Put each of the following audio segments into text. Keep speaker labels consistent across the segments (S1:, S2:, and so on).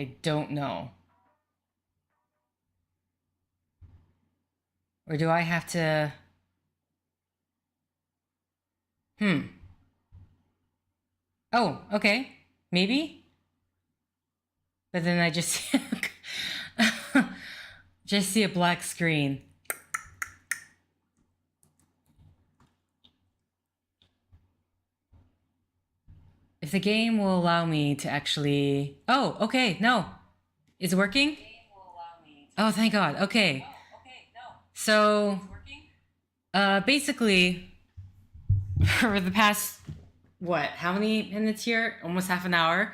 S1: I don't know. Or do I have to... Hmm. Oh, okay. Maybe? But then I just... just see a black screen. If the game will allow me to actually... Oh, okay, no. Is it working? Oh, thank God. Okay. So, basically, for the past, what, how many minutes here? Almost half an hour.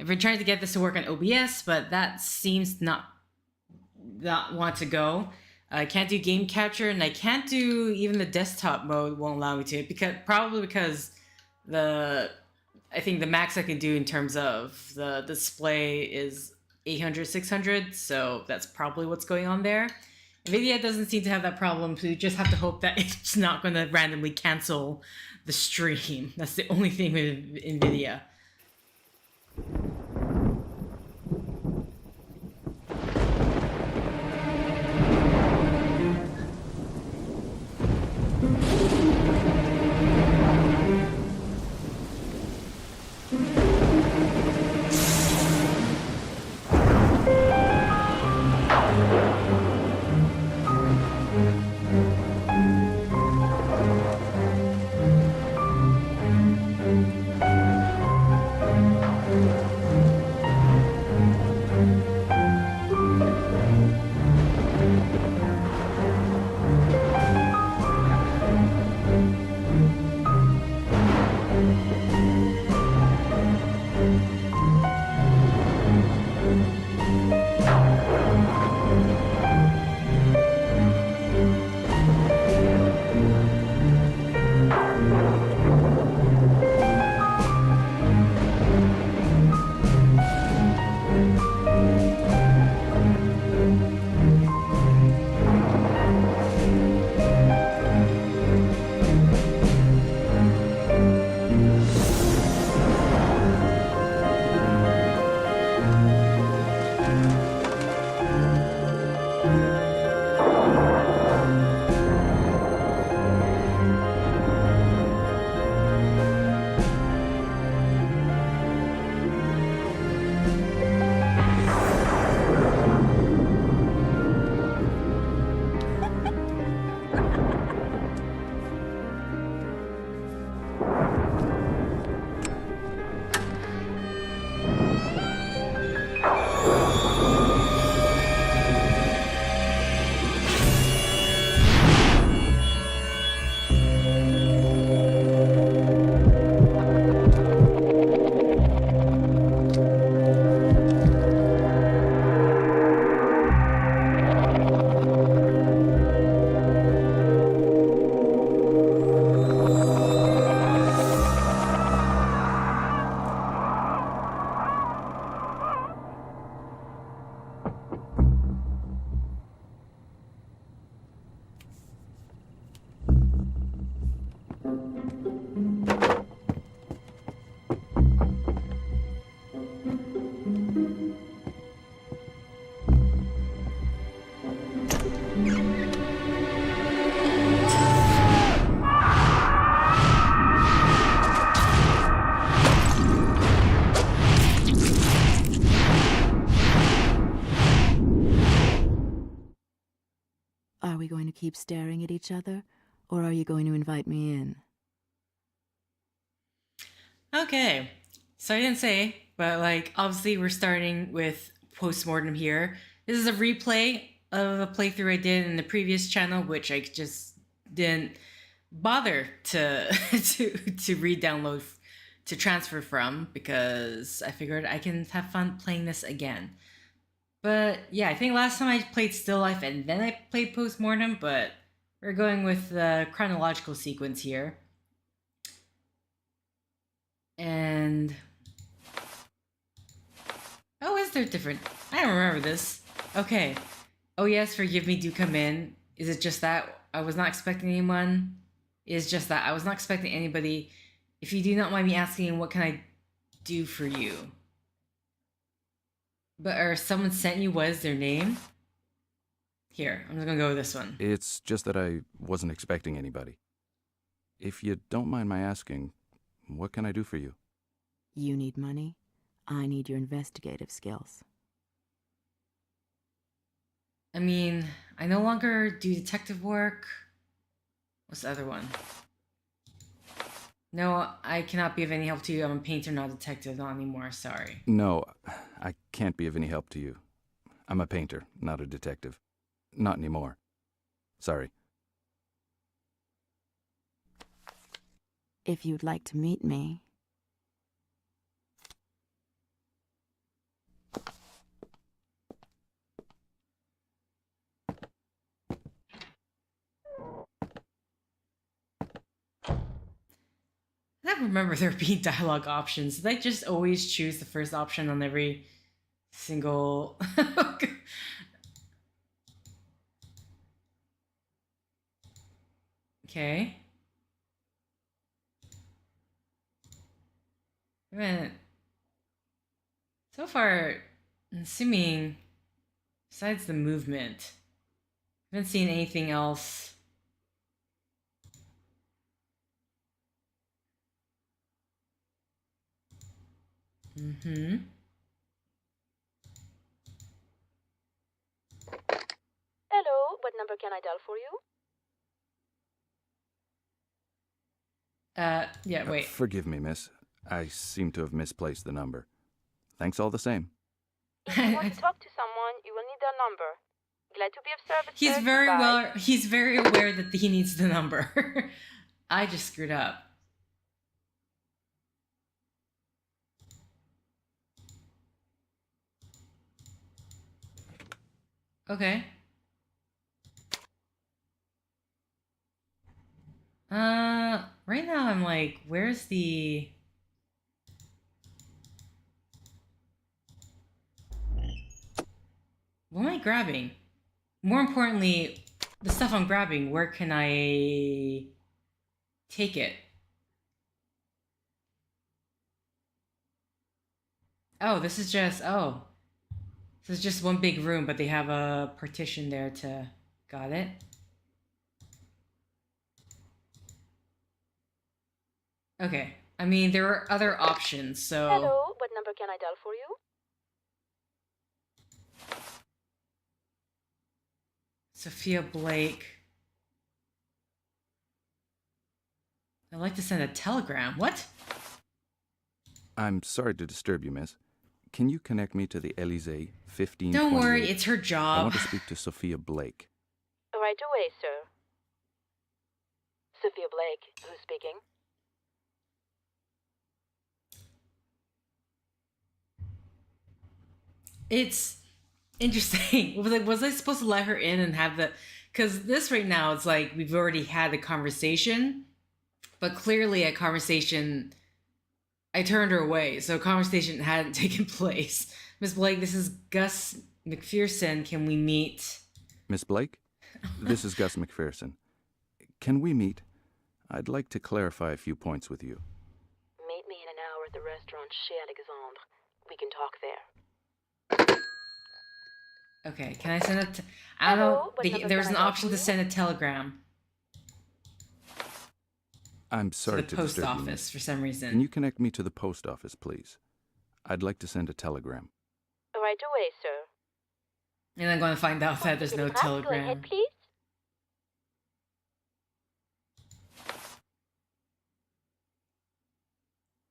S1: I've been trying to get this to work on OBS, but that seems not want to go. I can't do game capture, and I can't do even the desktop mode. Won't allow me to, because the I think the max I can do in terms of the display is 800, 600. So that's probably what's going on there. NVIDIA doesn't seem to have that problem, so you just have to hope that it's not going to randomly cancel the stream. That's the only thing with NVIDIA.
S2: Are we going to keep staring at each other, or are you going to invite me in?
S1: Okay, so I didn't say, but like obviously we're starting with post-mortem here. This is a replay of a playthrough I did in the previous channel, which I just didn't bother to to re-download to transfer from because I figured I can have fun playing this again. But yeah, I think last time I played Still Life and then I played Postmortem, but we're going with the chronological sequence here. And oh, is there different? I don't remember this. Okay. Oh yes, forgive me, do come in. Is it just that I was not expecting anyone? It's just that I was not expecting anybody. If you do not mind me asking, what can I do for you? But or someone sent you, what is their name? Here, I'm just gonna go with this one.
S3: It's just that I wasn't expecting anybody. If you don't mind my asking, what can I do for you?
S2: You need money. I need your investigative skills.
S1: I mean, I no longer do detective work. What's the other one? No, I cannot be of any help to you. I'm a painter, not a detective, not anymore. Sorry.
S3: No, I can't be of any help to you. I'm a painter, not a detective. Not anymore. Sorry.
S2: If you'd like to meet me...
S1: I don't remember there being dialogue options. Did I just always choose the first option on every single... Okay. I mean, so far, I'm assuming, besides the movement, I haven't seen anything else. Mm-hmm.
S4: Hello, what number can I dial for you?
S1: Yeah, wait.
S3: Forgive me, miss. I seem to have misplaced the number. Thanks all the same.
S4: If you want to talk to someone, you will need their number. Glad to be of service.
S1: He's
S4: sir.
S1: very
S4: Goodbye.
S1: he's very aware that he needs the number. I just screwed up. Okay. Right now I'm like, where's the... What am I grabbing? More importantly, the stuff I'm grabbing, where can I take it? Oh, this is just, oh. This is just one big room, but they have a partition there to... Got it. Okay. I mean, there are other options, so...
S4: Hello, what number can I dial for you?
S1: Sophia Blake. I'd like to send a telegram. What?
S3: I'm sorry to disturb you, miss. Can you connect me to the Elysee 1528?
S1: Don't worry, it's her
S3: I
S1: job.
S3: want to speak to Sophia Blake.
S4: Right away, sir. Sophia Blake, who's speaking?
S1: It's interesting. Was I supposed to let her in and have the... Because this right now, it's like we've already had a conversation, but clearly a conversation... I turned her away, so a conversation hadn't taken place. Miss Blake, this is Gus McPherson. Can we meet?
S3: Miss Blake? This is Gus McPherson. Can we meet? I'd like to clarify a few points with you.
S4: Meet me in an hour at the restaurant Chez Alexandre. We can talk there.
S1: Okay, can I send it? I don't know.
S4: Hello, what number
S1: There was
S4: can
S1: an
S4: I dial
S1: option
S4: for
S1: to
S4: you?
S1: send a telegram
S3: I'm
S1: to
S3: sorry
S1: the
S3: to
S1: post
S3: disturb you,
S1: office
S3: miss.
S1: for some reason.
S3: Can you connect me to the post office, please? I'd like to send a telegram.
S4: Right away, sir.
S1: And I'm going to find out that there's no
S4: Telegraph, Go
S1: telegram.
S4: ahead, please.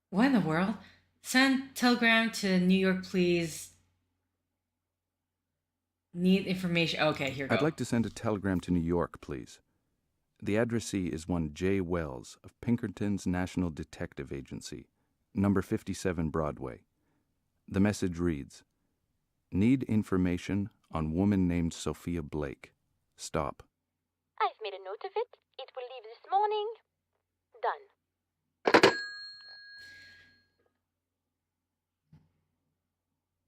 S1: What in the world? Send telegram to New York, please. Need information. Okay, here we go.
S3: I'd like to send a telegram to New York, please. The addressee is one J. Wells of Pinkerton's National Detective Agency, number 57 Broadway. The message reads, "Need information on woman named Sophia Blake. Stop."
S4: I've made a note of it. It will leave this morning. Done.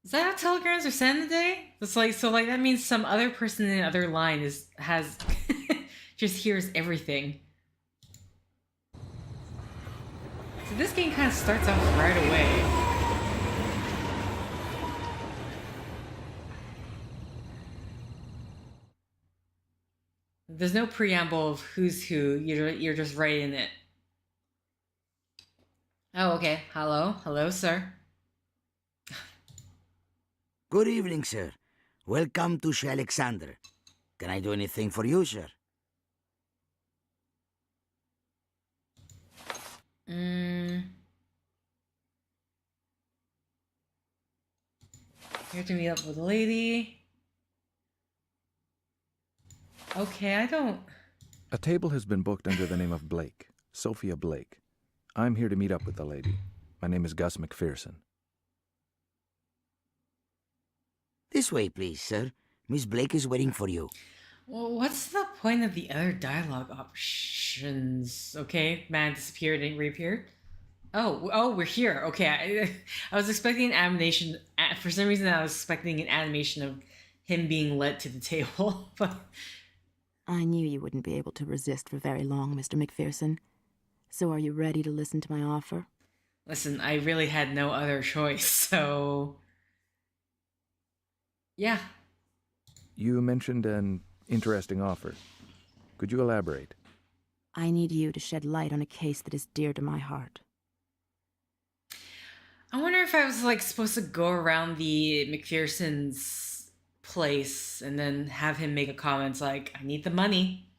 S1: Is that how telegrams are sent today? It's like, so like that means some other person in the other line has just hears everything. So this game kind of starts off right away. There's no preamble of who's who. You're just writing it. Oh, okay. Hello, sir.
S5: Good evening, sir. Welcome to Alexander. Can I do anything for you, sir?
S1: Here to meet up with a lady. Okay, I don't.
S3: A table has been booked under the name of Blake, Sophia Blake. I'm here to meet up with the lady. My name is Gus McPherson.
S5: This way, please, sir. Miss Blake is waiting for you.
S1: Well, what's the point of the other dialogue options? Okay, man disappeared and reappeared. Oh, we're here. Okay, I was expecting an animation. For some reason, I was expecting an animation of him being led to the table. But
S2: I knew you wouldn't be able to resist for very long, Mr. McPherson. So are you ready to listen to my offer?
S1: listen, I really had no other choice. So, yeah.
S3: You mentioned an interesting offer. Could you elaborate?
S2: I need you to shed light on a case that is dear to my heart.
S1: I wonder if I was supposed to go around the McPherson's place and then have him make a comment like, I need the money.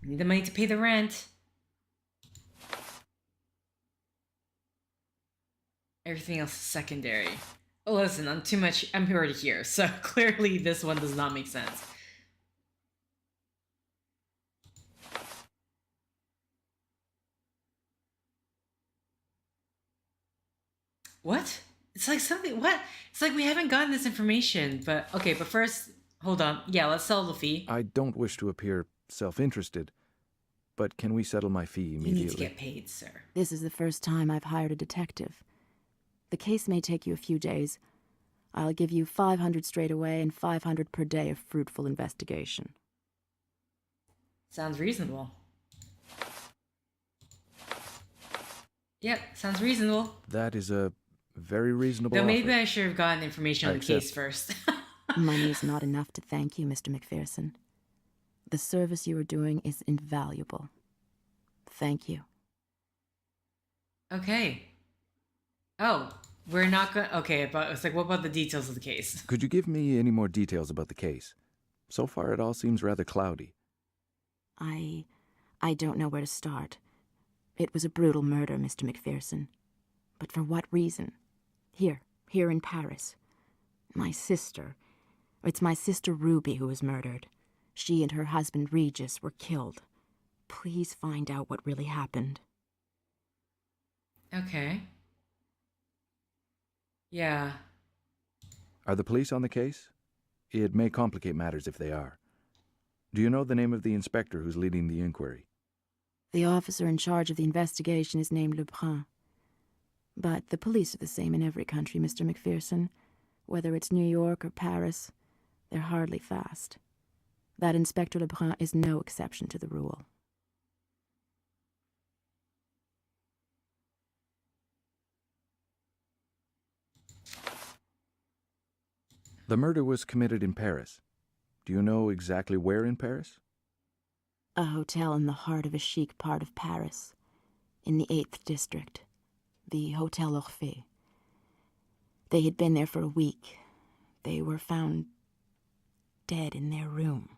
S1: I need the money to pay the rent. Everything else is secondary. Oh, listen, I'm already here, so clearly this one does not make sense. What? It's like something, what? It's like we haven't gotten this information, but okay, but first, hold on. Yeah, let's settle the fee.
S3: I don't wish to appear self-interested, but can we settle my fee immediately?
S1: You need to get paid, sir.
S2: This is the first time I've hired a detective. The case may take you a few days. I'll give you 500 straight away and 500 per day of fruitful investigation.
S1: Sounds reasonable. Yep, sounds reasonable.
S3: That is a very reasonable
S1: Though maybe
S3: offer.
S1: I should have gotten information on the case first.
S2: Money is not enough to thank you, Mr. McPherson. The service you are doing is invaluable. Thank you.
S1: Okay. Oh, we're not going to... Okay, but it's like, what about the details of the case?
S3: Could you give me any more details about the case? So far, it all seems rather cloudy.
S2: I don't know where to start. It was a brutal murder, Mr. McPherson. But for what reason? Here in Paris. It's my sister Ruby who was murdered. She and her husband Regis were killed. Please find out what really happened.
S1: Okay. Yeah.
S3: Are the police on the case? It may complicate matters if they are. Do you know the name of the inspector who's leading the inquiry?
S2: The officer in charge of the investigation is named Lebrun. But the police are the same in every country, Mr. McPherson. Whether it's New York or Paris, they're hardly fast. That Inspector Lebrun is no exception to the rule.
S3: The murder was committed in Paris. Do you know exactly where in Paris?
S2: A hotel in the heart of a chic part of Paris, in the 8th district, the Hotel Orphée. They had been there for a week. They were found dead in their room.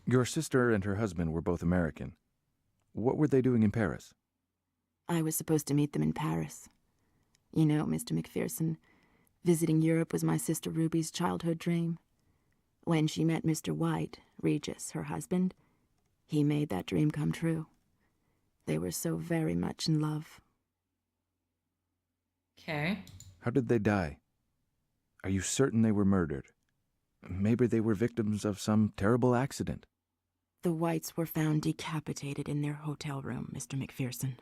S3: Your sister and her husband were both American. What were they doing in Paris?
S2: I was supposed to meet them in Paris. You know, Mr. McPherson, visiting Europe was my sister Ruby's childhood dream. When she met Mr. White, Regis, her husband, he made that dream come true. They were so very much in love.
S1: Okay.
S3: How did they die? Are you certain they were murdered? Maybe they were victims of some terrible accident.
S2: The Whites were found decapitated in their hotel room, Mr. McPherson.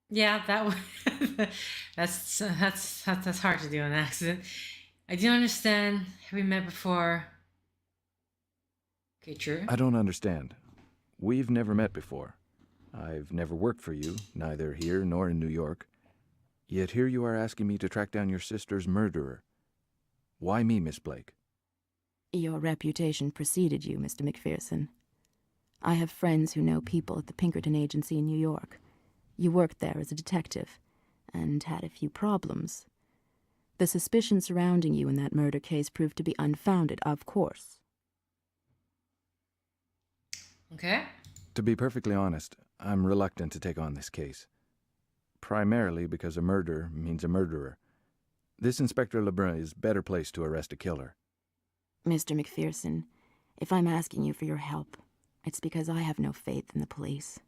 S1: Yeah, that's hard to do on accident. I do understand. Have we met before? Okay, true.
S3: I don't understand. We've never met before. I've never worked for you, neither here nor in New York. Yet here you are asking me to track down your sister's murderer. Why me, Miss Blake?
S2: Your reputation preceded you, Mr. McPherson. I have friends who know people at the Pinkerton Agency in New York. You worked there as a detective, and had a few problems. The suspicion surrounding you in that murder case proved to be unfounded, of course.
S1: Okay.
S3: To be perfectly honest, I'm reluctant to take on this case. Primarily because a murder means a murderer. This Inspector Lebrun is better placed to arrest a killer.
S2: Mr. McPherson, if I'm asking you for your help, it's because I have no faith in the police.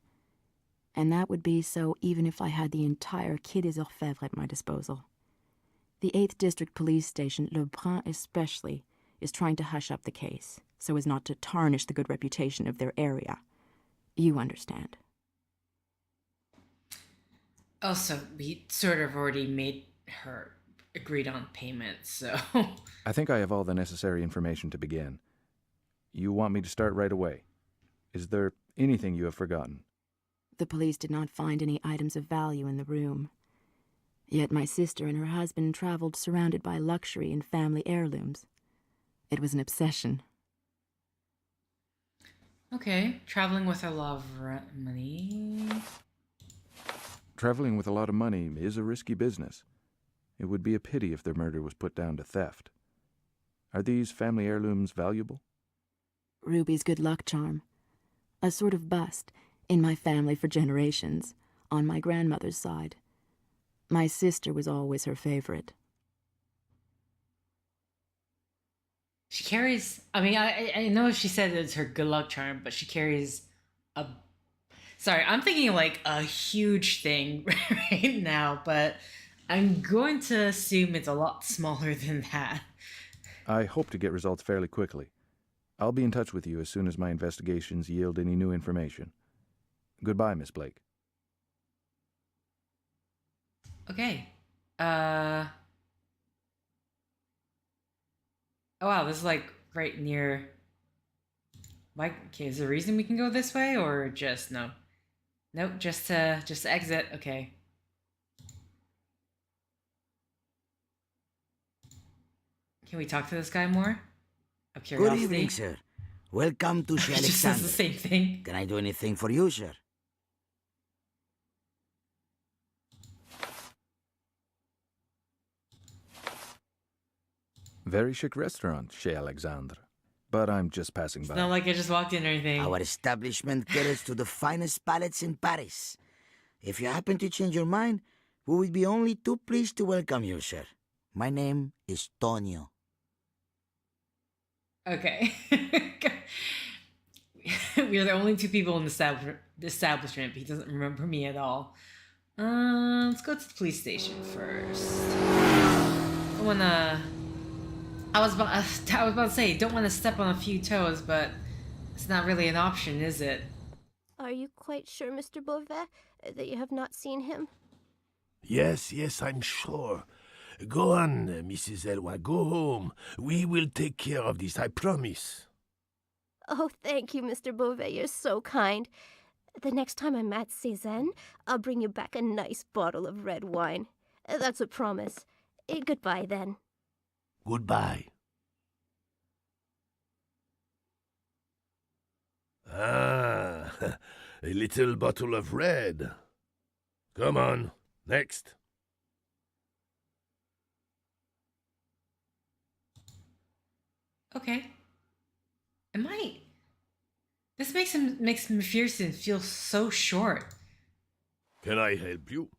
S2: And that would be so even if I had the entire Quai des Orfèvres at my disposal. The 8th District Police Station, Lebrun especially, is trying to hush up the case, so as not to tarnish the good reputation of their area. You understand.
S1: Also, we sort of already made her agreed on payment, so...
S3: I think I have all the necessary information to begin. You want me to start right away? Is there anything you have forgotten?
S2: The police did not find any items of value in the room. Yet my sister and her husband traveled surrounded by luxury and family heirlooms. It was an obsession.
S1: Okay, traveling with a lot of money...
S3: Traveling with a lot of money is a risky business. It would be a pity if their murder was put down to theft. Are these family heirlooms valuable?
S2: Ruby's good luck charm. A sort of bust, in my family for generations, on my grandmother's side. My sister was always her favorite.
S1: She carries... I mean, I know she said it's her good luck charm, but she carries a... Sorry, I'm thinking like a huge thing right now, but I'm going to assume it's a lot smaller than that.
S3: I hope to get results fairly quickly. I'll be in touch with you as soon as my investigations yield any new information. Goodbye, Miss Blake.
S1: Okay. Oh wow, this is like right near... Like, okay, is there a reason we can go this way, or just no? Nope, just to exit. Okay. Can we talk to this guy more? Of
S5: Good
S1: curiosity.
S5: evening, sir. Welcome to
S1: He just says the
S5: Alexander.
S1: same thing.
S5: Can I do anything for you, sir?
S3: Very chic restaurant, chez Alexandre. But I'm just passing by.
S1: It's not like I just walked in or anything.
S5: Our establishment caters to the finest palates in Paris. If you happen to change your mind, we would be only too pleased to welcome you, sir. My name is Tonio.
S1: Okay. We are the only two people in the establishment, but he doesn't remember me at all. Let's go to the police station first. I was about to say, don't want to step on a few toes, but it's not really an option, is it?
S6: Are you quite sure, Mr. Beauvais, that you have not seen him?
S7: Yes, I'm sure. Go on, Mrs. Elway, go home. We will take care of this, I promise.
S6: Oh, thank you, Mr. Beauvais. You're so kind. The next time I'm at Cézanne, I'll bring you back a nice bottle of red wine. That's a promise. Goodbye, then.
S7: Goodbye. Ah, a little bottle of red. Come on, next.
S1: Okay. This makes McPherson feel so short.
S7: Can I help you?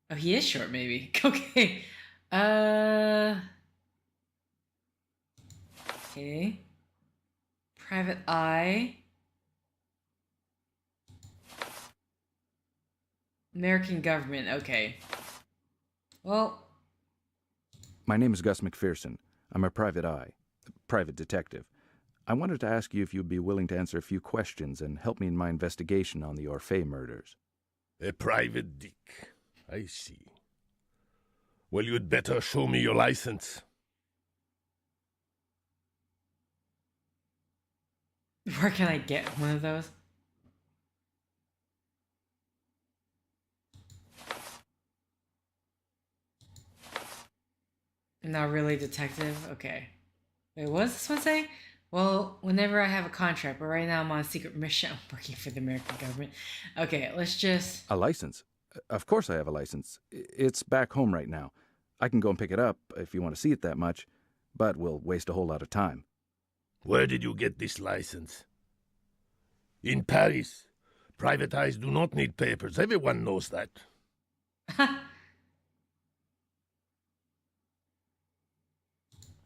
S1: Oh, he is short, maybe. Okay. Okay. Private eye. American government. Okay. Well.
S3: My name is Gus McPherson. I'm a private eye, private detective. I wanted to ask you if you'd be willing to answer a few questions and help me in my investigation on the Orphée murders.
S7: A private dick. I see. Well, you'd better show me your license.
S1: Where can I get one of those? Not really detective? Okay. Wait, what does this one say? Well, whenever I have a contract, but right now I'm on a secret mission. I'm working for the American government. Okay, let's just...
S3: A license? Of course I have a license. It's back home right now. I can go and pick it up if you want to see it that much, but we'll waste a whole lot of time.
S7: Where did you get this license? In Paris. Private eyes do not need papers. Everyone knows that.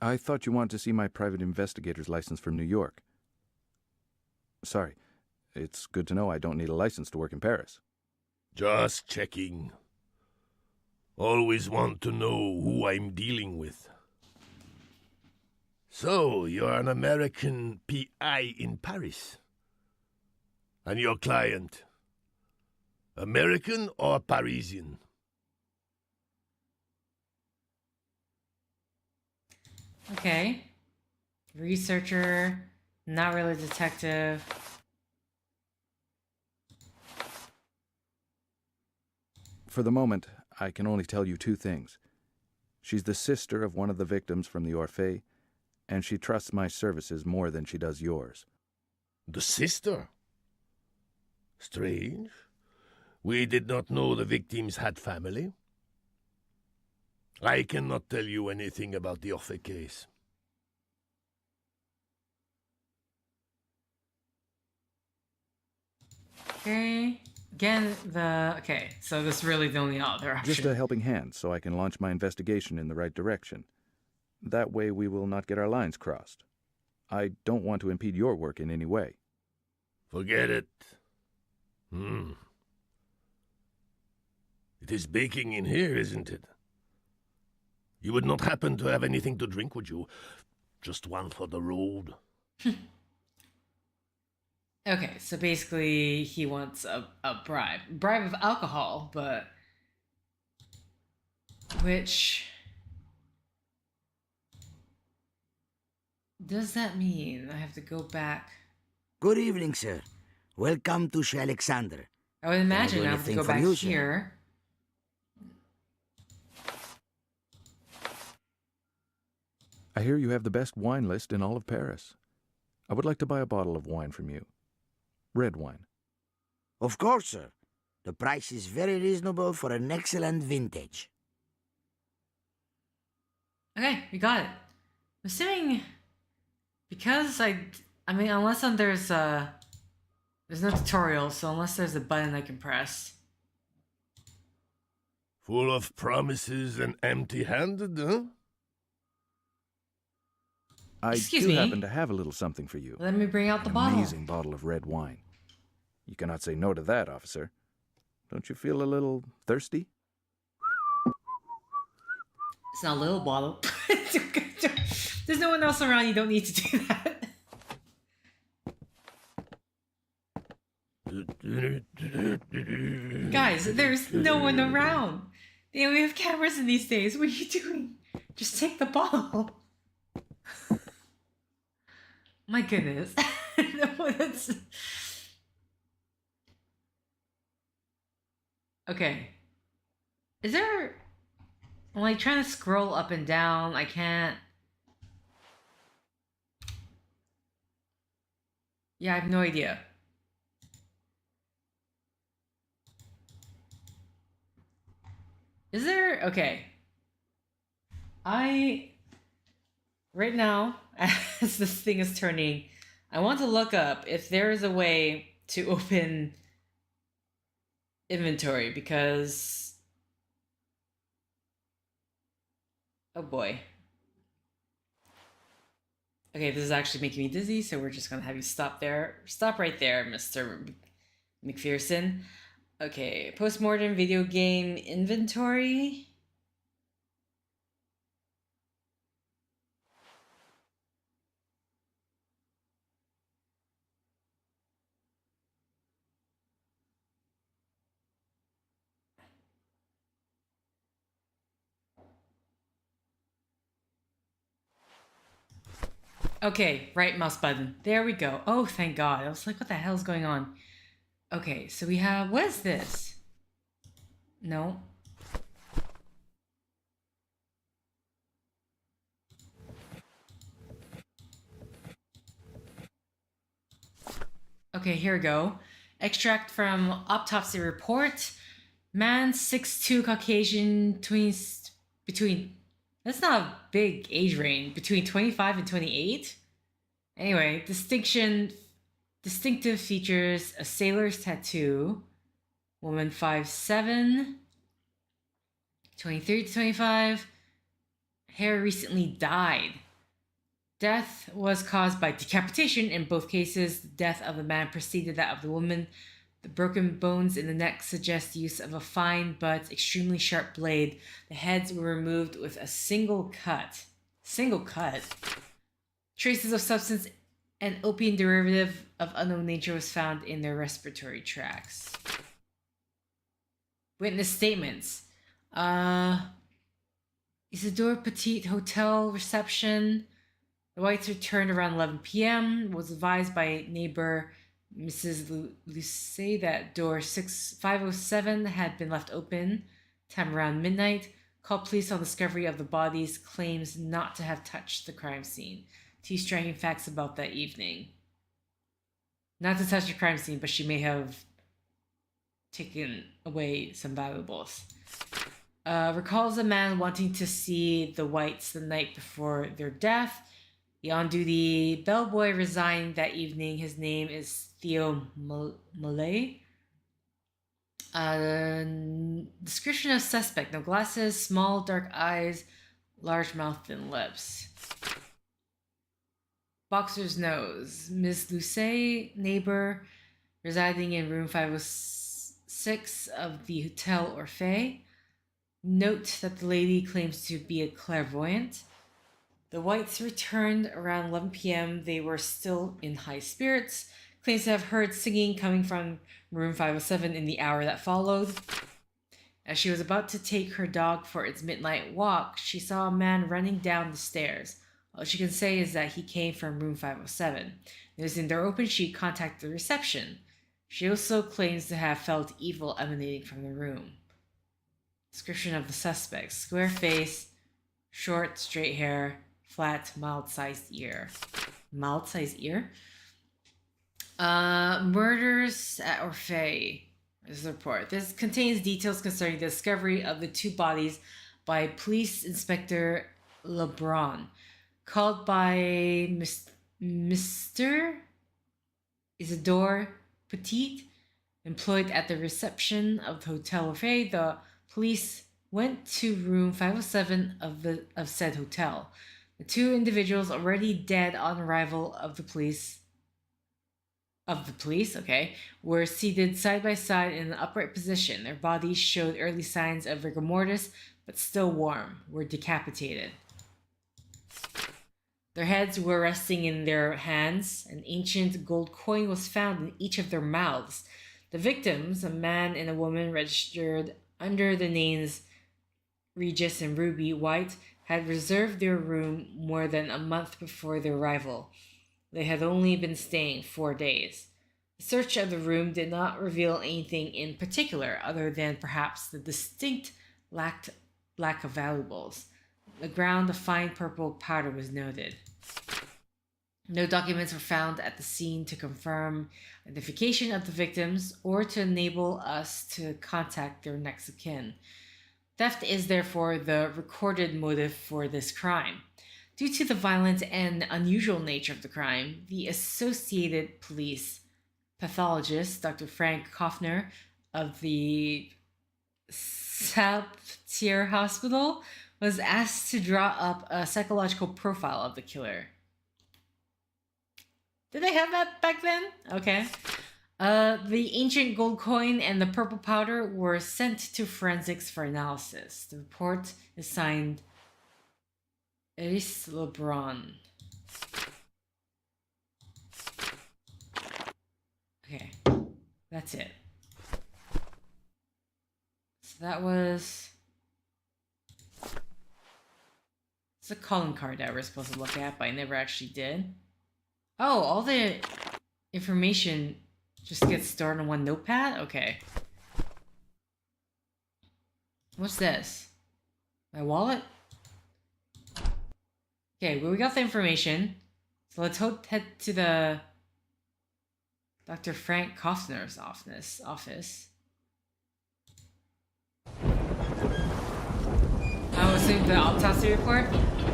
S3: I thought you wanted to see my private investigator's license from New York. Sorry. It's good to know I don't need a license to work in Paris.
S7: Just checking. Always want to know who I'm dealing with. So, you're an American PI in Paris. And your client? American or Parisian?
S1: Okay. Researcher, not really a detective.
S3: For the moment, I can only tell you two things. She's the sister of one of the victims from the Orphée, and she trusts my services more than she does yours.
S7: The sister? Strange. We did not know the victims had family. I cannot tell you anything about the Orphée case.
S1: Okay. Again, okay, so this is really the only other option.
S3: Just a helping hand so I can launch my investigation in the right direction. That way we will not get our lines crossed. I don't want to impede your work in any way.
S7: Forget it. It is baking in here, isn't it? You would not happen to have anything to drink, would you? Just one for the road.
S1: Okay, so basically he wants a bribe. Bribe of alcohol, but... Which... does that mean I have to go back?
S5: Good evening, sir. Welcome to Chez Alexander.
S1: I would imagine I have to
S5: anything
S1: go
S5: for
S1: back
S5: you, sir?
S1: here.
S3: I hear you have the best wine list in all of Paris. I would like to buy a bottle of wine from you. Red wine.
S5: Of course, sir. The price is very reasonable for an excellent vintage.
S1: Okay, we got it. I'm assuming... because I mean, unless there's no tutorial, so unless there's a button I can press.
S7: Full of promises and empty-handed, huh?
S1: Excuse
S3: I do
S1: me?
S3: happen to have a little something for you.
S1: Let me bring out the
S3: An
S1: bottle.
S3: amazing bottle of red wine. You cannot say no to that, officer. Don't you feel a little thirsty?
S1: It's not a little bottle. There's no one else around. You don't need to do that. Guys, there's no one around. You know, we have cameras in these days. What are you doing? Just take the bottle. My goodness. No, that's... Okay. Is there... I'm like trying to scroll up and down. I can't... Yeah, I have no idea. Is there... Okay. Right now, as this thing is turning, I want to look up if there is a way to open inventory, because... Oh boy. Okay, this is actually making me dizzy, so we're just gonna have you stop there. Stop right there, Mr. McPherson. Okay, post-mortem video game inventory. Okay, right mouse button. There we go. Oh, thank God. I was like, what the hell is going on? Okay, so we have... What is this? No. Okay, here we go. Extract from autopsy report. Man 6'2", Caucasian, between, that's not a big age range, between 25 and 28. Anyway, distinctive features: a sailor's tattoo. Woman 5'7", 23 to 25. Hair recently dyed. Death was caused by decapitation. In both cases, the death of the man preceded that of the woman. The broken bones in the neck suggest use of a fine but extremely sharp blade. The heads were removed with a single cut. Single cut? Traces of substance and opium derivative of unknown nature was found in their respiratory tracts. Witness statements. Isidore Petit Hotel reception. The Whites returned around 11 p.m. Was advised by neighbor Mrs. Luce that door 507 had been left open. Time around midnight. Called police on discovery of the bodies. Claims not to have touched the crime scene. 2 striking facts about that evening. Not to touch the crime scene, but she may have taken away some valuables. Recalls a man wanting to see the Whites the night before their death. The on-duty bellboy resigned that evening. His name is Theo Malay. Description of suspect: no glasses, small dark eyes, large mouth and lips. Boxer's nose. Ms. Luce, neighbor, residing in room 506 of the Hotel Orphée. Note that the lady claims to be a clairvoyant. The Whites returned around 11 p.m. They were still in high spirits. Claims to have heard singing coming from room 507 in the hour that followed. As she was about to take her dog for its midnight walk, she saw a man running down the stairs. All she can say is that he came from room 507. Noticing the door open, she contacted the reception. She also claims to have felt evil emanating from the room. Description of the suspect: square face, short, straight hair, flat, mild-sized ear. Mild-sized ear? Murders at Orphée. This is the report. This contains details concerning the discovery of the 2 bodies by Police Inspector LeBron. Called by Mr. Isidore Petit, employed at the reception of the Hotel Orphée. The police went to room 507 of said hotel. The 2 individuals already dead on arrival of the police, were seated side by side in an upright position. Their bodies showed early signs of rigor mortis, but still warm, were decapitated. Their heads were resting in their hands. An ancient gold coin was found in each of their mouths. The victims, a man and a woman registered under the names Regis and Ruby White, had reserved their room more than a month before their arrival. They had only been staying 4 days. The search of the room did not reveal anything in particular, other than perhaps the distinct lack of valuables. The ground of fine purple powder was noted. No documents were found at the scene to confirm identification of the victims or to enable us to contact their next of kin. Theft is therefore the recorded motive for this crime. Due to the violent and unusual nature of the crime, the Associated Police pathologist, Dr. Frank Kaufner of the Salptier Hospital, was asked to draw up a psychological profile of the killer. Did they have that back then? Okay. The ancient gold coin and the purple powder were sent to forensics for analysis. The report is signed Eris LeBron. Okay, that's it. So that was... It's a calling card that we're supposed to look at, but I never actually did. Oh, all the information just gets stored in one notepad? Okay. What's this? My wallet? Okay, well, we got the information. So let's head to the Dr. Frank Kaufner's office. I will assume the autopsy report.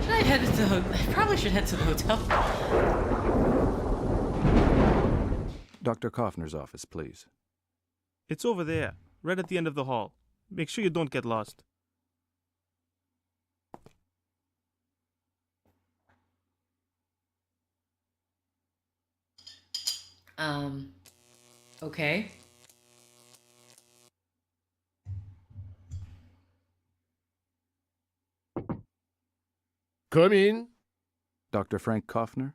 S1: Should I head to the I probably should head to the hotel.
S3: Dr. Kaufner's office, please.
S8: It's over there, right at the end of the hall. Make sure you don't get lost.
S1: Okay.
S7: Come in.
S3: Dr. Frank Kaufner?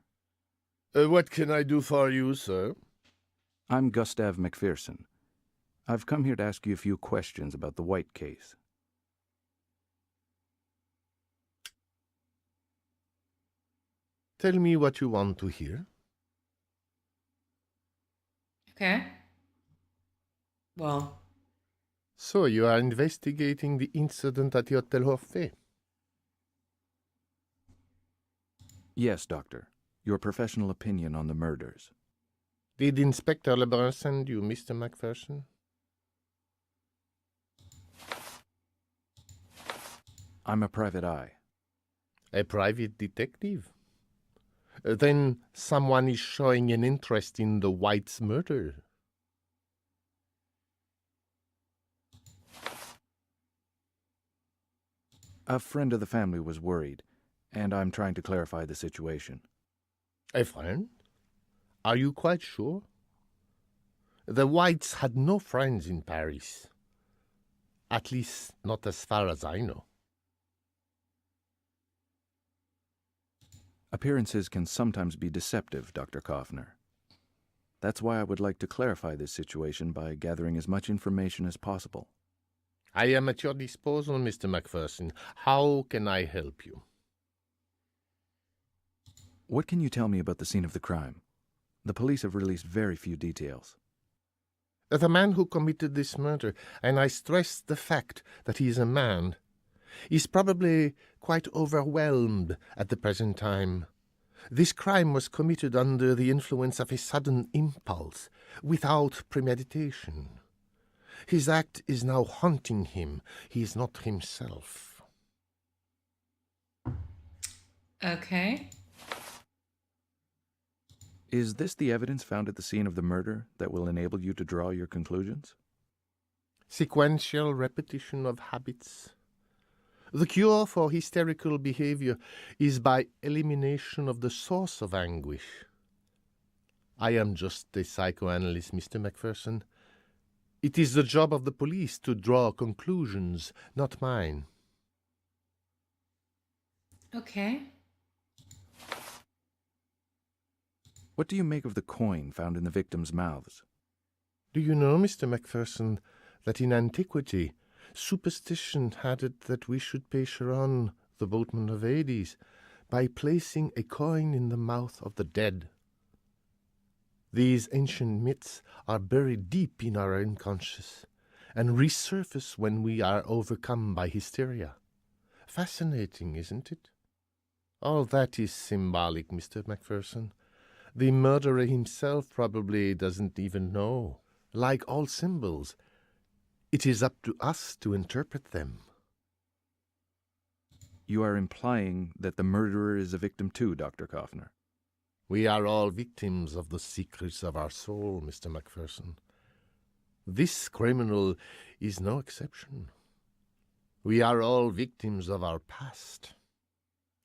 S7: What can I do for you, sir?
S3: I'm Gustav McPherson. I've come here to ask you a few questions about the White case.
S7: Tell me what you want to hear.
S1: Okay. Well,
S7: So you are investigating the incident at the Hotel Horfé.
S3: Yes, Doctor. Your professional opinion on the murders.
S7: Did Inspector Lebrun send you, Mr. McPherson?
S3: I'm a private eye.
S7: A private detective? Then someone is showing an interest in the White's murder.
S3: A friend of the family was worried, and I'm trying to clarify the situation.
S7: A friend? Are you quite sure? The Whites had no friends in Paris. At least not as far as I know.
S3: Appearances can sometimes be deceptive, Dr. Kaufner. That's why I would like to clarify this situation by gathering as much information as possible.
S7: I am at your disposal, Mr. McPherson. How can I help you?
S3: What can you tell me about the scene of the crime? The police have released very few details.
S7: The man who committed this murder, and I stress the fact that he is a man, is probably quite overwhelmed at the present time. This crime was committed under the influence of a sudden impulse, without premeditation. His act is now haunting him. He is not himself.
S1: okay.
S3: Is this the evidence found at the scene of the murder that will enable you to draw your conclusions?
S7: Sequential repetition of habits. The cure for hysterical behavior is by elimination of the source of anguish. I am just a psychoanalyst, Mr. McPherson. It is the job of the police to draw conclusions, not mine.
S1: Okay.
S3: What do you make of the coin found in the victims' mouths?
S7: Do you know, Mr. McPherson, that in antiquity, superstition had it that we should pay Charon, the boatman of Hades, by placing a coin in the mouth of the dead. These ancient myths are buried deep in our unconscious and resurface when we are overcome by hysteria. Fascinating, isn't it? All that is symbolic, Mr. McPherson. The murderer himself probably doesn't even know. Like all symbols, it is up to us to interpret them.
S3: You are implying that the murderer is a victim too, Dr. Kaufner.
S7: We are all victims of the secrets of our soul, Mr. McPherson. This criminal is no exception. We are all victims of our past.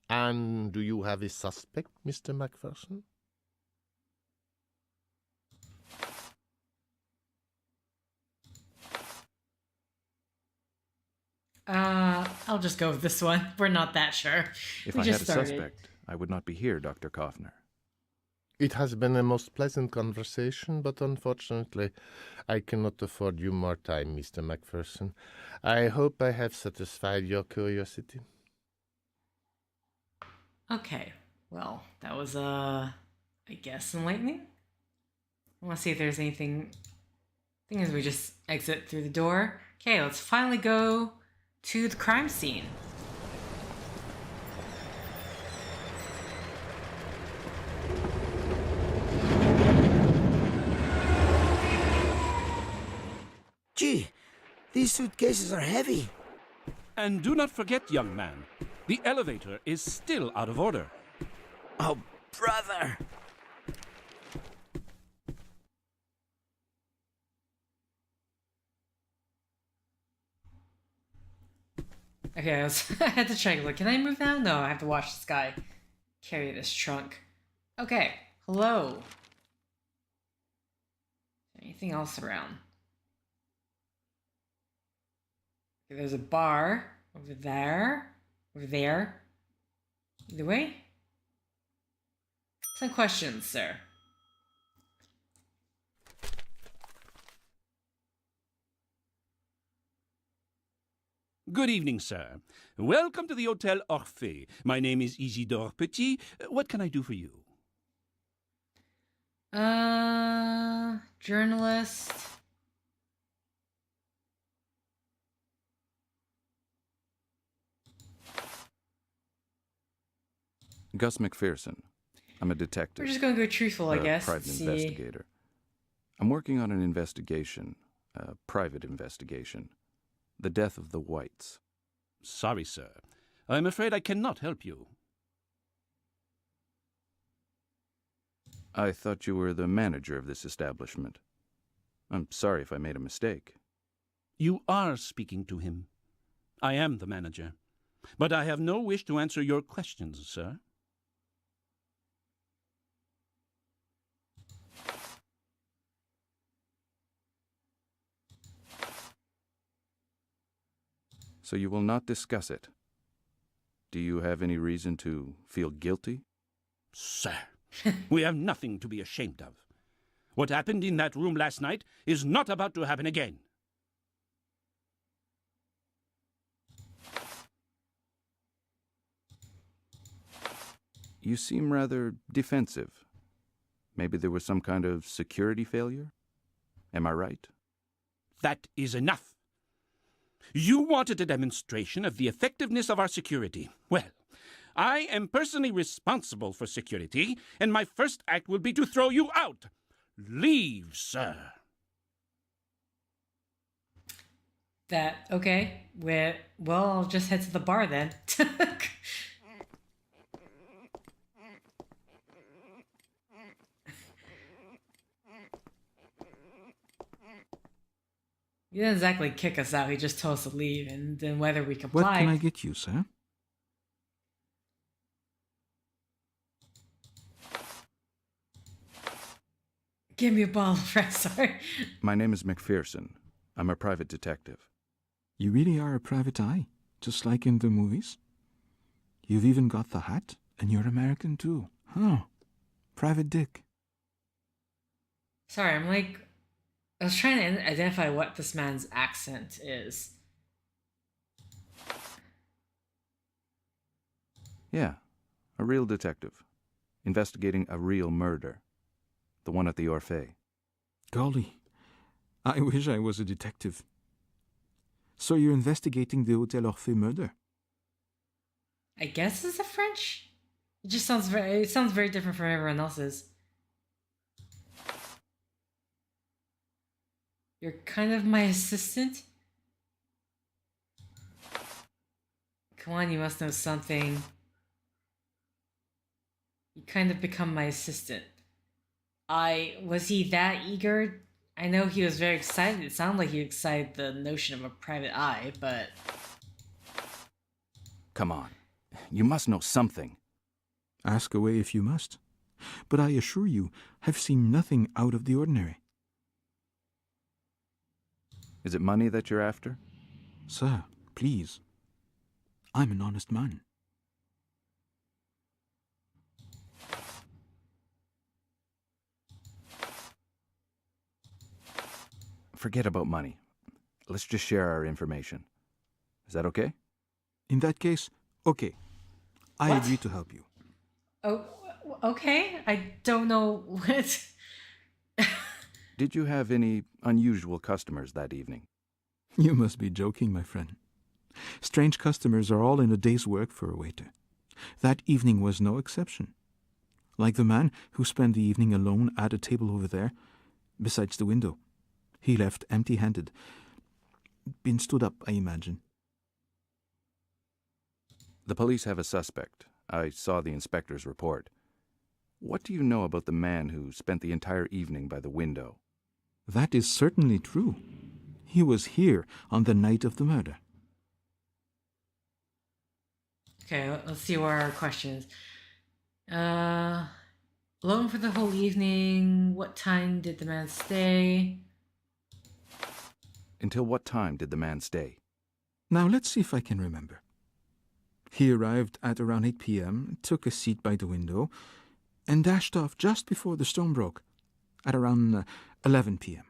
S7: And do you have a suspect, Mr. McPherson?
S1: I'll just go with this one. We're not that sure.
S3: If
S1: We
S3: I
S1: just
S3: had a
S1: started.
S3: suspect, I would not be here, Dr. Kaufner.
S7: It has been a most pleasant conversation, but unfortunately, I cannot afford you more time, Mr. McPherson. I hope I have satisfied your curiosity.
S1: Okay. Well, that was, I guess, enlightening. I want to see if there's anything. Thing is, we just exit through the door. Okay, let's finally go to the crime scene.
S5: These suitcases are heavy.
S9: And do not forget, young man, the elevator is still out of order.
S5: Oh, brother.
S1: Okay, I had to check. Like, can I move now? No, I have to watch this guy carry this trunk. Okay, hello. Anything else around? Okay, there's a bar over there. Over there. Either way. Some questions, sir.
S9: Good evening, sir. Welcome to the Hotel Orphée. My name is Isidore Petit. What can I do for you?
S1: Journalist.
S3: Gus McPherson. I'm a detective.
S1: We're just going to go truthful, I guess.
S3: Private
S1: See.
S3: investigator. I'm working on an investigation, a private investigation. The death of the Whites.
S9: Sorry, sir. I'm afraid I cannot help you.
S3: I thought you were the manager of this establishment. I'm sorry if I made a mistake.
S9: You are speaking to him. I am the manager. But I have no wish to answer your questions, sir.
S3: So you will not discuss it. Do you have any reason to feel guilty?
S9: Sir, we have nothing to be ashamed of. What happened in that room last night is not about to happen again.
S3: You seem rather defensive. Maybe there was some kind of security failure? Am I right?
S9: That is enough. You wanted a demonstration of the effectiveness of our security. Well, I am personally responsible for security, and my first act will be to throw you out. Leave, sir.
S1: Okay. Well, I'll just head to the bar then. He didn't exactly kick us out, he just told us to leave, and then whether we complied...
S10: What can I get you, sir?
S1: Give me a bottle of red, sorry.
S3: My name is McPherson. I'm a private detective.
S10: You really are a private eye, just like in the movies? You've even got the hat, and you're American too. Huh. Private Dick.
S1: Sorry, I was trying to identify what this man's accent is.
S3: Yeah, a real detective. Investigating a real murder. The one at the Orphée.
S10: Golly, I wish I was a detective. So you're investigating the Hotel Orphée murder?
S1: I guess it's a French? It sounds very different from everyone else's. You're kind of my assistant? Come on, you must know something. You kind of become my assistant. Was he that eager? I know he was very excited. It sounded like he excited the notion of a private eye, but...
S3: Come on. You must know something.
S10: Ask away if you must. But I assure you, I've seen nothing out of the ordinary.
S3: Is it money that you're after?
S10: Sir, please. I'm an honest man.
S3: Forget about money. Let's just share our information. Is that okay?
S10: In that case, okay. I agree to help you.
S1: Oh, okay. I don't know what...
S3: Did you have any unusual customers that evening?
S10: You must be joking, my friend. Strange customers are all in a day's work for a waiter. That evening was no exception. Like the man who spent the evening alone at a table over there, besides the window. He left empty-handed. been stood up, I imagine.
S3: The police have a suspect. I saw the inspector's report. What do you know about the man who spent the entire evening by the window?
S10: That is certainly true. He was here on the night of the murder.
S1: Okay, let's see what our questions. Alone for the whole evening. What time did the man stay?
S3: Until what time did the man stay?
S10: Now let's see if I can remember. He arrived at around 8 p.m., took a seat by the window, and dashed off just before the storm broke, at around 11 p.m.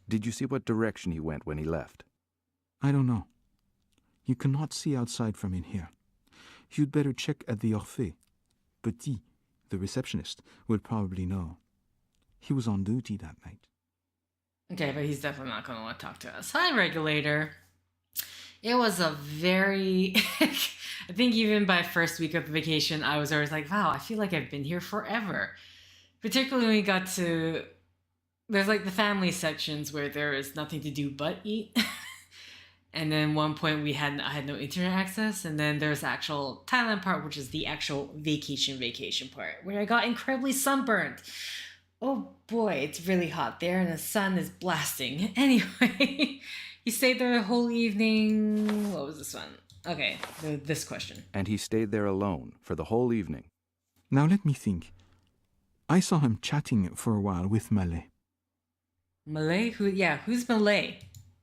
S3: Did you see what direction he went when he left?
S10: I don't know. You cannot see outside from in here. You'd better check at the Orphée. Petit, the receptionist, will probably know. He was on duty that night.
S1: Okay, but he's definitely not going to want to talk to us. Hi, regulator. It was a very... I think even by first week of vacation, I was always like, wow, I feel like I've been here forever. Particularly when we got to... There's like the family sections where there is nothing to do but eat. And then one point I had no internet access. And then there's the actual Thailand part, which is the actual vacation part, where I got incredibly sunburned. Oh boy, it's really hot there and the sun is blasting. Anyway, he stayed there the whole evening. What was this one? Okay, this question.
S3: And he stayed there alone for the whole evening.
S10: Now let me think. I saw him chatting for a while with Malay.
S1: Malay? Who's Malay?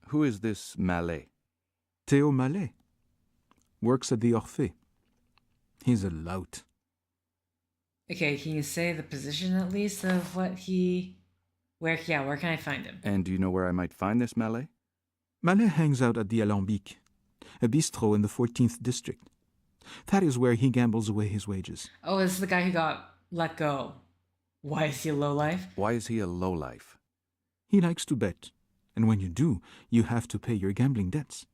S3: Who is this Malay?
S10: Théo Malay. Works at the Orphée. He's a lout.
S1: Okay, can you say the position at least of what he... where can I find him?
S3: And do you know where I might find this Malay?
S10: Malay hangs out at the Alambic, a bistro in the 14th district. That is where he gambles away his wages.
S1: Oh, it's the guy who got let go. Why is he a lowlife?
S3: Why is he a lowlife?
S10: He likes to bet, and when you do, you have to pay your gambling debts.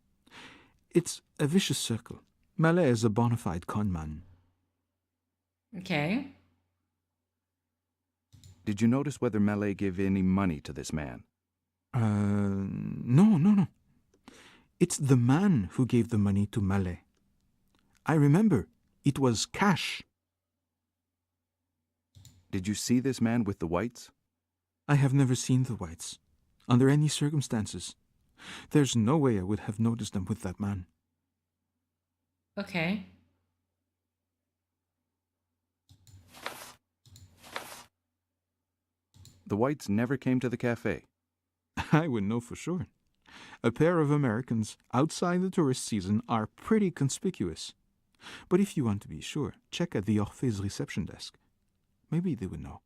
S10: It's a vicious circle. Malay is a bona fide con man.
S1: Okay.
S3: Did you notice whether Malay gave any money to this man?
S10: No. It's the man who gave the money to Malay. I remember, it was cash.
S3: Did you see this man with the whites?
S10: I have never seen the whites, under any circumstances. There's no way I would have noticed them with that man.
S1: Okay.
S3: The whites never came to the cafe.
S10: I would know for sure. A pair of Americans outside the tourist season are pretty conspicuous. But if you want to be sure, check at the Orphée's reception desk. Maybe they would know.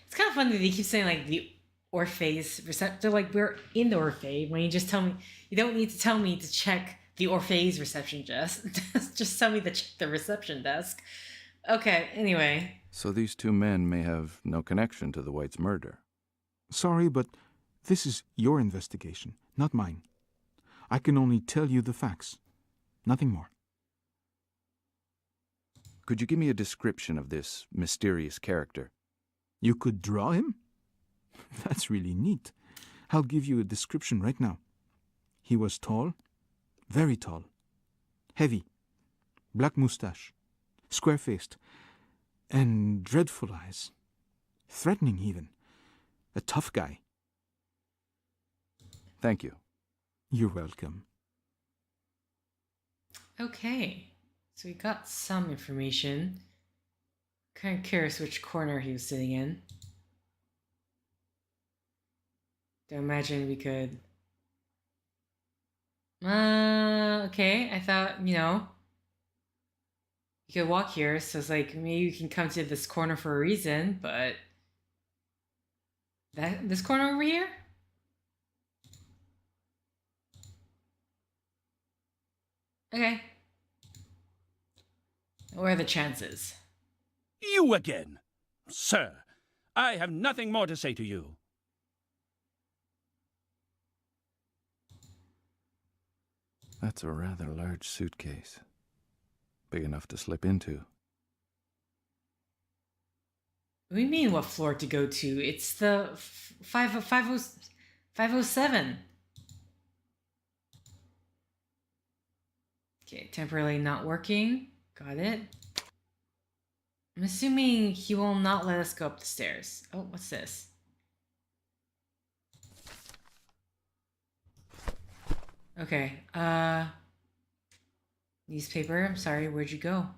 S1: It's kind of funny that he keeps saying like the Orphée's reception. They're like, we're in the Orphée. When you just tell me, you don't need to tell me to check the Orphée's reception desk. Just tell me to check the reception desk. Okay, anyway.
S3: So these two men may have no connection to the whites' murder.
S10: Sorry, but this is your investigation, not mine. I can only tell you the facts. Nothing more.
S3: Could you give me a description of this mysterious character?
S10: You could draw him? That's really neat. I'll give you a description right now. He was tall, very tall, heavy, black moustache, square-faced, and dreadful eyes. Threatening even. A tough guy.
S3: Thank you.
S10: You're welcome.
S1: Okay. So we got some information. Kind of curious which corner he was sitting in. Don't imagine we could... okay. I thought, you could walk here, so it's like, maybe you can come to this corner for a reason, but... This corner over here? Okay. What are the chances?
S9: You again! Sir, I have nothing more to say to you.
S3: That's a rather large suitcase. Big enough to slip into.
S1: What do you mean what floor to go to? It's the 507. Okay, temporarily not working. Got it. I'm assuming he will not let us go up the stairs. Oh, what's this? Okay, newspaper, I'm sorry, where'd you go?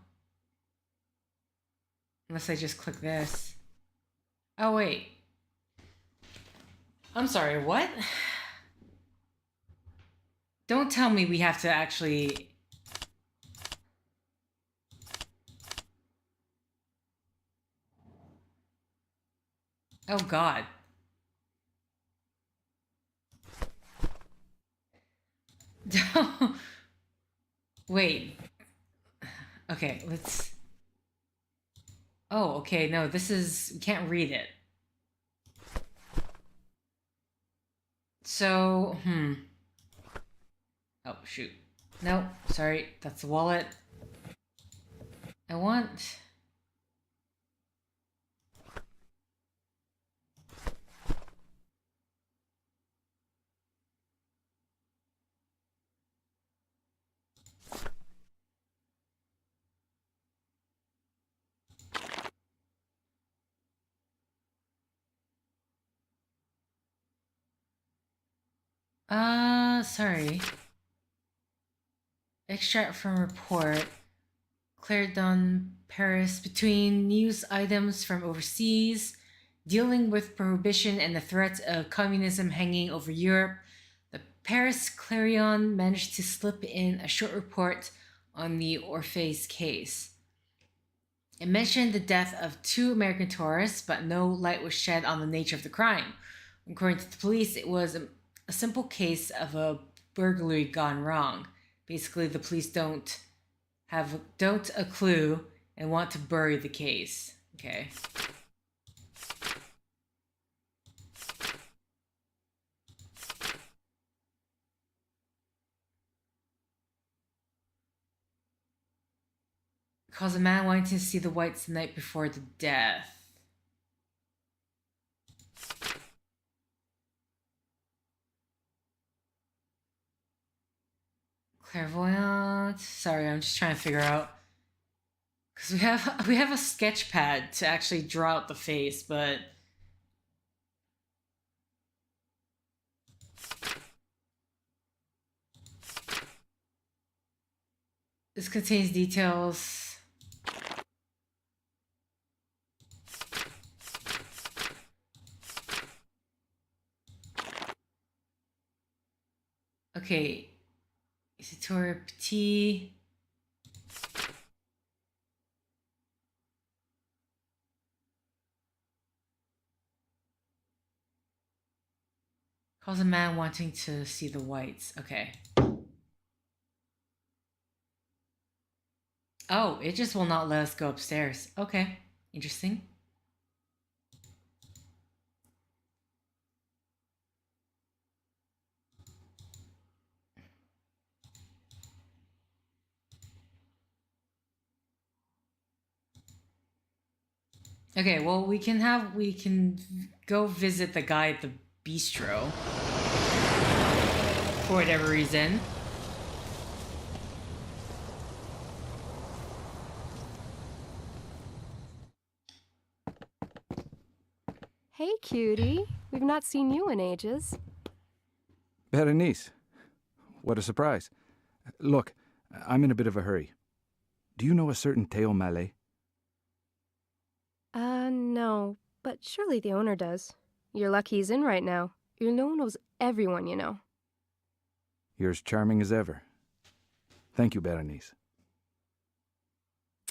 S1: Unless I just click this. Oh, wait. I'm sorry, what? Don't tell me we have to actually... Oh, God. Wait. Okay, let's... Oh, okay, no, this is... We can't read it. So, Oh, shoot. No, sorry, that's the wallet. I want... Sorry. Extract from report. Claire Dunn, Paris, between news items from overseas, dealing with prohibition and the threat of communism hanging over Europe, the Paris Clarion managed to slip in a short report on the Orpheus case. It mentioned the death of 2 American tourists, but no light was shed on the nature of the crime. According to the police, it was a simple case of a burglary gone wrong. Basically, the police don't a clue and want to bury the case. Okay. Calls a man wanting to see the whites the night before the death. Clairvoyant. Sorry, I'm just trying to figure out, because we have a sketch pad to actually draw out the face, but this contains details. Okay. Isitor Petit. Calls a man wanting to see the whites. Okay. Oh, it just will not let us go upstairs. Okay. Interesting. Okay, well, we can go visit the guy at the bistro for whatever reason.
S11: Hey, cutie. We've not seen you in ages.
S3: Berenice, what a surprise. Look, I'm in a bit of a hurry. Do you know a certain Théo Mallet?
S11: No. But surely the owner does. You're lucky he's in right now. Hulot knows everyone, you know.
S3: You're as charming as ever. Thank you, Berenice.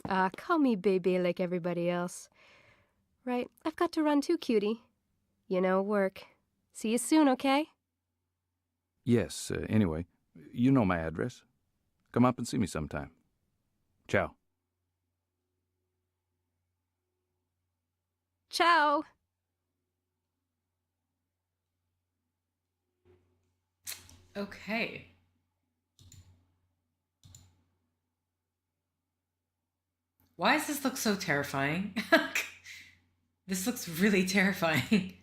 S11: Call me Bébé like everybody else. Right, I've got to run too, cutie. You know, work. See you soon, okay?
S3: Yes, anyway, you know my address. Come up and see me sometime. Ciao.
S11: Ciao!
S1: Okay. Why does this look so terrifying? This looks really terrifying.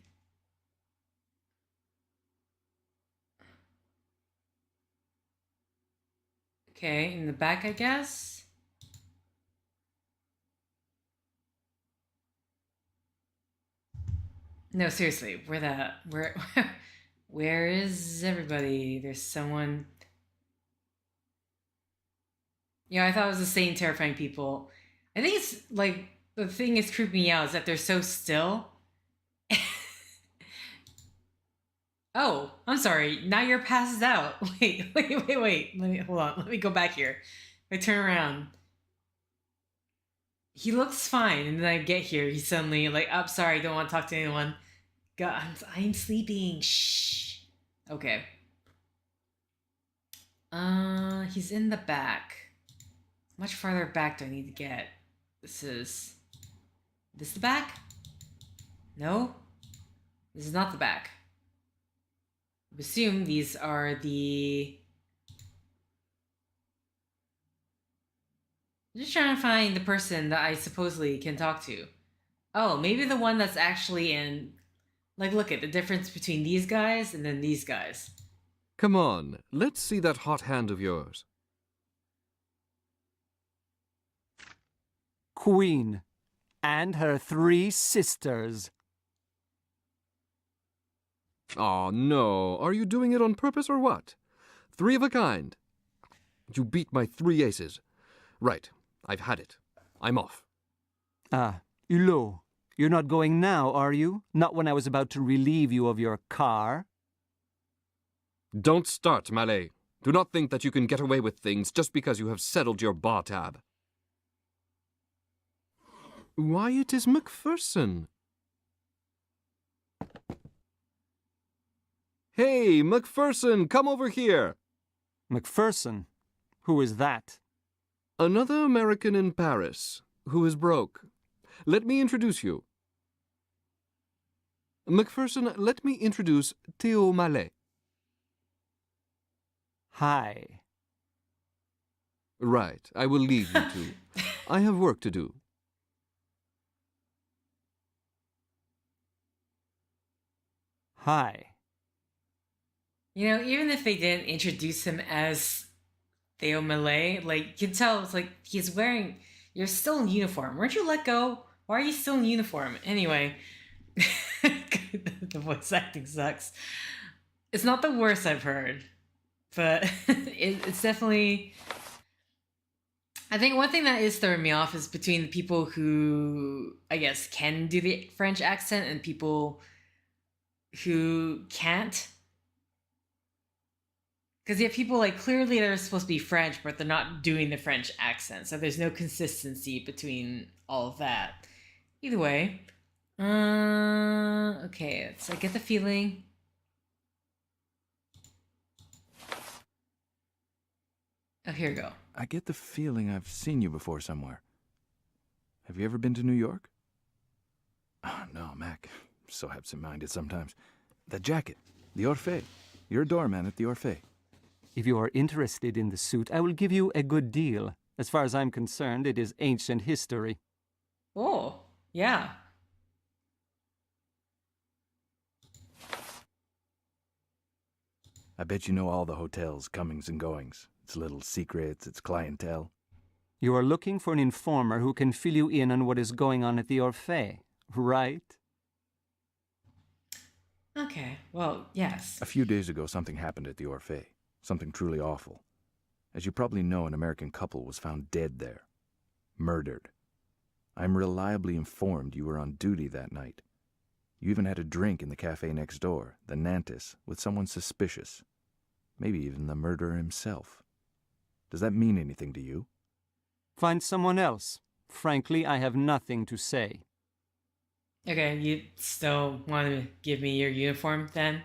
S1: Okay, in the back, I guess. No, seriously, where is everybody? There's someone. Yeah, I thought it was the same terrifying people. I think it's like the thing is creeping me out is that they're so still. Oh, I'm sorry. Now you're passed out. Wait. Let me hold on. Let me go back here. I turn around. He looks fine, and then I get here. He's suddenly like, "I'm sorry. I don't want to talk to anyone." God, I'm sleeping. Shh. Okay. He's in the back. Much farther back do I need to get? This the back? No? This is not the back. I assume these are the... I'm just trying to find the person that I supposedly can talk to. Oh, maybe the one that's actually in... Like, look at the difference between these guys and then these guys.
S12: Come on, let's see that hot hand of yours.
S13: Queen and her 3 sisters.
S12: Oh, no. Are you doing it on purpose or what? 3 of a kind. You beat my 3 aces. Right. I've had it. I'm off.
S13: Ah, Hulot. You're not going now, are you? Not when I was about to relieve you of your car?
S12: Don't start, Mallet. Do not think that you can get away with things just because you have settled your bar tab. Why, it is McPherson. Hey, McPherson, come over here.
S13: McPherson? Who is that?
S12: Another American in Paris, who is broke. Let me introduce you. McPherson, let me introduce Theo Mallet.
S13: Hi.
S12: Right, I will leave you two. I have work to do.
S13: Hi.
S1: You know, even if they didn't introduce him as Theo Mallet, like, you can tell it's like he's wearing... You're still in uniform. Weren't you let go? Why are you still in uniform? Anyway, the voice acting sucks. It's not the worst I've heard, but it's definitely... I think one thing that is throwing me off is between the people who, I guess, can do the French accent and people who can't. Because you have people like clearly they're supposed to be French, but they're not doing the French accent. So there's no consistency between all of that. Either way. Okay, so I get the feeling. Oh, here we go.
S3: I get the feeling I've seen you before somewhere. Have you ever been to New York? Oh, no, Mac. So absent-minded sometimes. That jacket. The Orphée. You're a doorman at the Orphée.
S13: If you are interested in the suit, I will give you a good deal. As far as I'm concerned, it is ancient history.
S1: Oh, yeah.
S3: I bet you know all the hotel's comings and goings. Its little secrets, its clientele.
S13: You are looking for an informer who can fill you in on what is going on at the Orphée, right?
S1: Okay, well, yes.
S3: A few days ago, something happened at the Orphée. Something truly awful. As you probably know, an American couple was found dead there. Murdered. I'm reliably informed you were on duty that night. You even had a drink in the cafe next door, the Nantes, with someone suspicious. Maybe even the murderer himself. Does that mean anything to you?
S13: Find someone else. Frankly, I have nothing to say.
S1: Okay, you still want to give me your uniform then?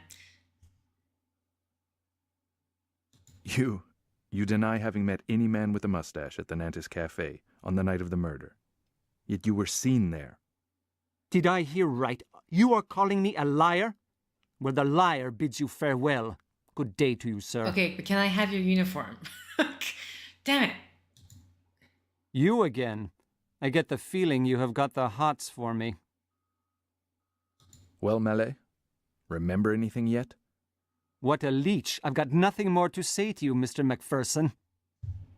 S3: You deny having met any man with a mustache at the Nantes Cafe on the night of the murder. Yet you were seen there.
S13: Did I hear right? You are calling me a liar? Well, the liar bids you farewell. Good day to you, sir.
S1: Okay, but can I have your uniform? Damn it.
S13: You again. I get the feeling you have got the hots for me.
S3: Well, Mallet, remember anything yet?
S13: What a leech. I've got nothing more to say to you, Mr. McPherson.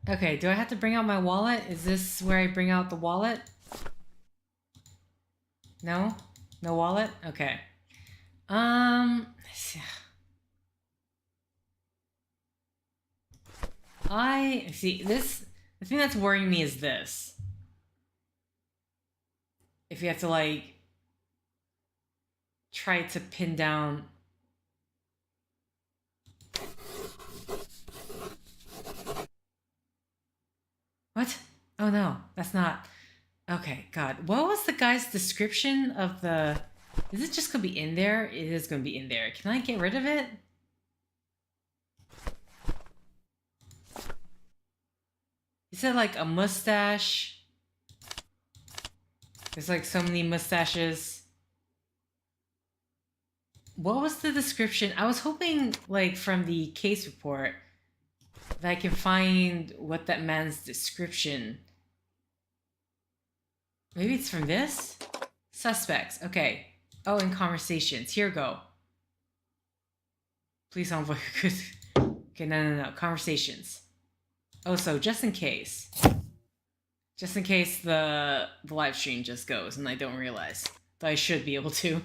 S1: Okay, do I have to bring out my wallet? Is this where I bring out the wallet? No? No wallet? Okay. I see this. The thing that's worrying me is this. If you have to like try to pin down. What? Oh no, that's not. Okay, God. What was the guy's description of the... Is it just gonna be in there? It is gonna be in there. Can I get rid of it? He said like a mustache. There's like so many mustaches. What was the description? I was hoping like from the case report that I can find what that man's description. Maybe it's from this? Suspects. Okay. Oh, and conversations. Here we go. Please don't look good. Okay, no. Conversations. Oh, so just in case. Just in case the live stream just goes and I don't realize that I should be able to.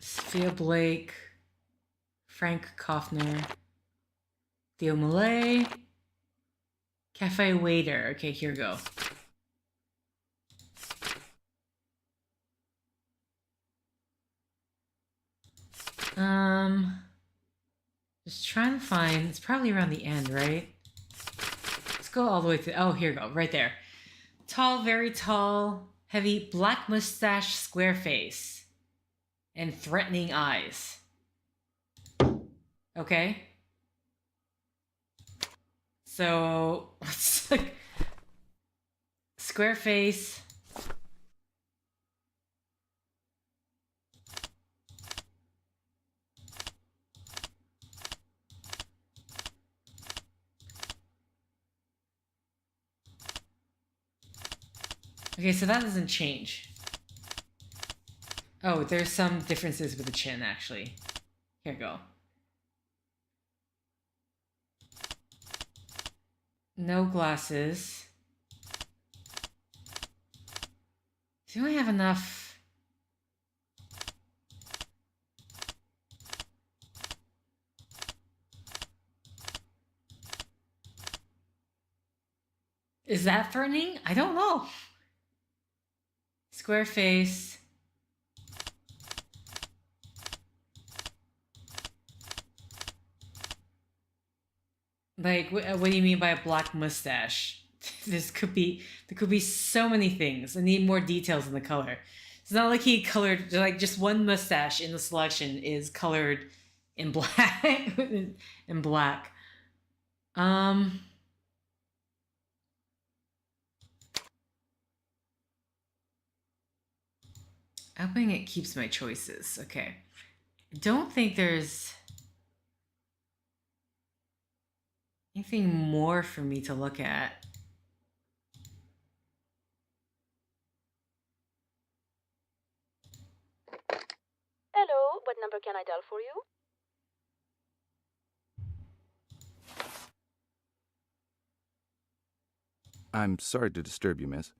S1: Sophia Blake, Frank Kaufner, Theo Mallet, cafe waiter. Okay, here we go. Just trying to find, it's probably around the end, right? Let's go all the way to, oh, here we go, right there. Tall, very tall, heavy, black mustache, square face, and threatening eyes. Okay. So, it's like, square face. Okay, so that doesn't change. Oh, there's some differences with the chin, actually. Here we go. No glasses. Do I have enough? Is that threatening? I don't know. Square face. Like, what do you mean by a black mustache? There could be so many things. I need more details in the color. It's not like he colored, like, just one mustache in the selection is colored in black. in black. Hoping it keeps my choices. Okay. I don't think there's anything more for me to look at.
S4: Hello, what number can I dial for you?
S3: I'm sorry to disturb you, miss.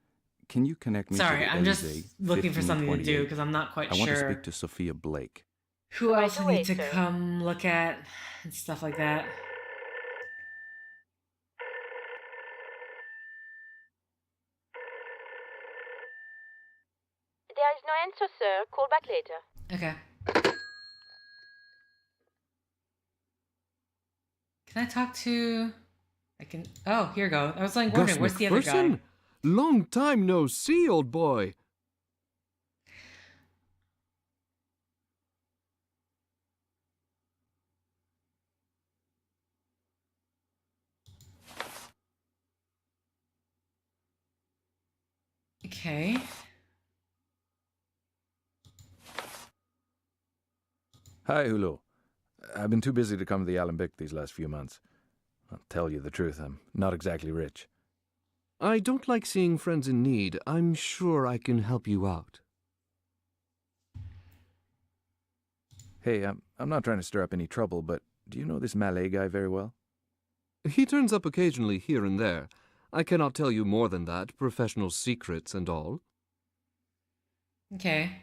S3: Can you connect me to
S1: Sorry,
S3: the
S1: I'm just
S3: Elysee,
S1: looking for something to do
S3: 1528?
S1: because I'm not quite
S3: I
S1: sure.
S3: want to speak to Sophia Blake.
S1: Who
S4: Right
S1: else I
S4: away,
S1: need to
S4: sir.
S1: come look at and stuff like that.
S4: There is no answer, sir. Call back later.
S1: Okay. Can I talk to... I can... Oh, here we go. I was like
S12: Gus
S1: wondering, where's the other guy?
S12: McPherson? Long time no see, old boy.
S1: Okay.
S3: Hi, Hulot. I've been too busy to come to the Alembic these last few months. I'll tell you the truth, I'm not exactly rich.
S12: I don't like seeing friends in need. I'm sure I can help you out.
S3: Hey, I'm not trying to stir up any trouble, but do you know this Malay guy very well?
S12: He turns up occasionally here and there. I cannot tell you more than that, professional secrets and all.
S1: Okay.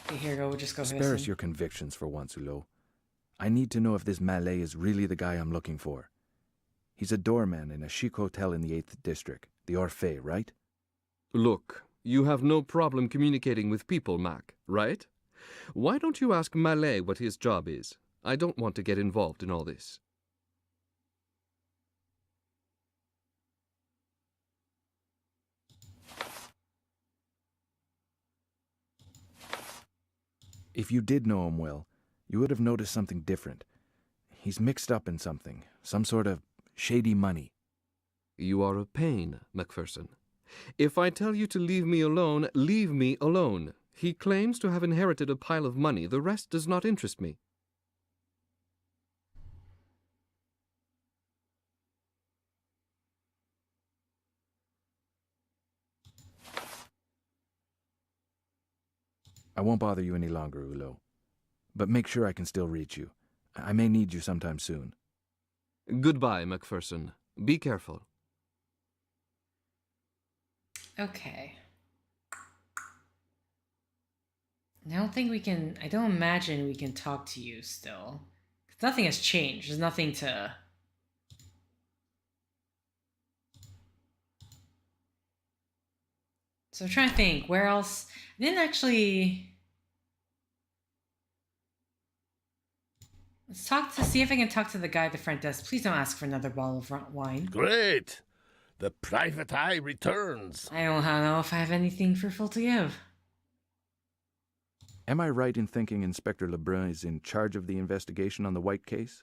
S1: Okay, here we go. We'll just go for this
S3: Spare us
S1: one.
S3: your convictions for once, Hulot. I need to know if this Malay is really the guy I'm looking for. He's a doorman in a chic hotel in the 8th district, the Orphée, right?
S12: Look, you have no problem communicating with people, Mac, right? Why don't you ask Malay what his job is? I don't want to get involved in all this.
S3: If you did know him well, you would have noticed something different. He's mixed up in something, some sort of shady money.
S12: You are a pain, McPherson. If I tell you to leave me alone, leave me alone. He claims to have inherited a pile of money. The rest does not interest me.
S3: I won't bother you any longer, Hulot. But make sure I can still reach you. I may need you sometime soon.
S12: Goodbye, McPherson. Be careful.
S1: Okay. I don't think we can... I don't imagine we can talk to you still. 'Cause nothing has changed. There's nothing to... So I'm trying to think. Where else... I didn't actually... Let's talk to... See if I can talk to the guy at the front desk. Please don't ask for another bottle of wine.
S7: Great! The private eye returns.
S1: I don't know if I have anything fruitful to give.
S3: Am I right in thinking Inspector Lebrun is in charge of the investigation on the White case?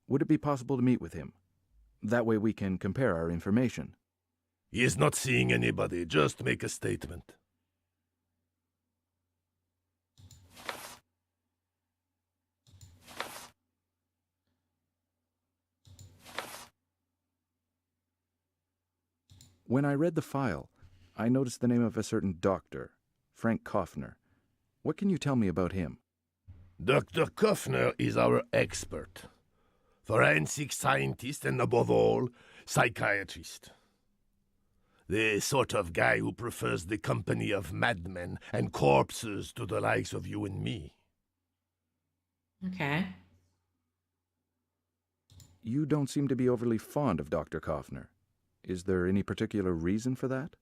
S3: Would it be possible to meet with him? That way we can compare our information.
S7: He is not seeing anybody. Just make a statement.
S3: When I read the file, I noticed the name of a certain doctor, Frank Kaufner. What can you tell me about him?
S7: Dr. Kaufner is our expert. Forensic scientist and, above all, psychiatrist. The sort of guy who prefers the company of madmen and corpses to the likes of you and me.
S1: Okay.
S3: You don't seem to be overly fond of Dr. Kaufner. Is there any particular reason for that?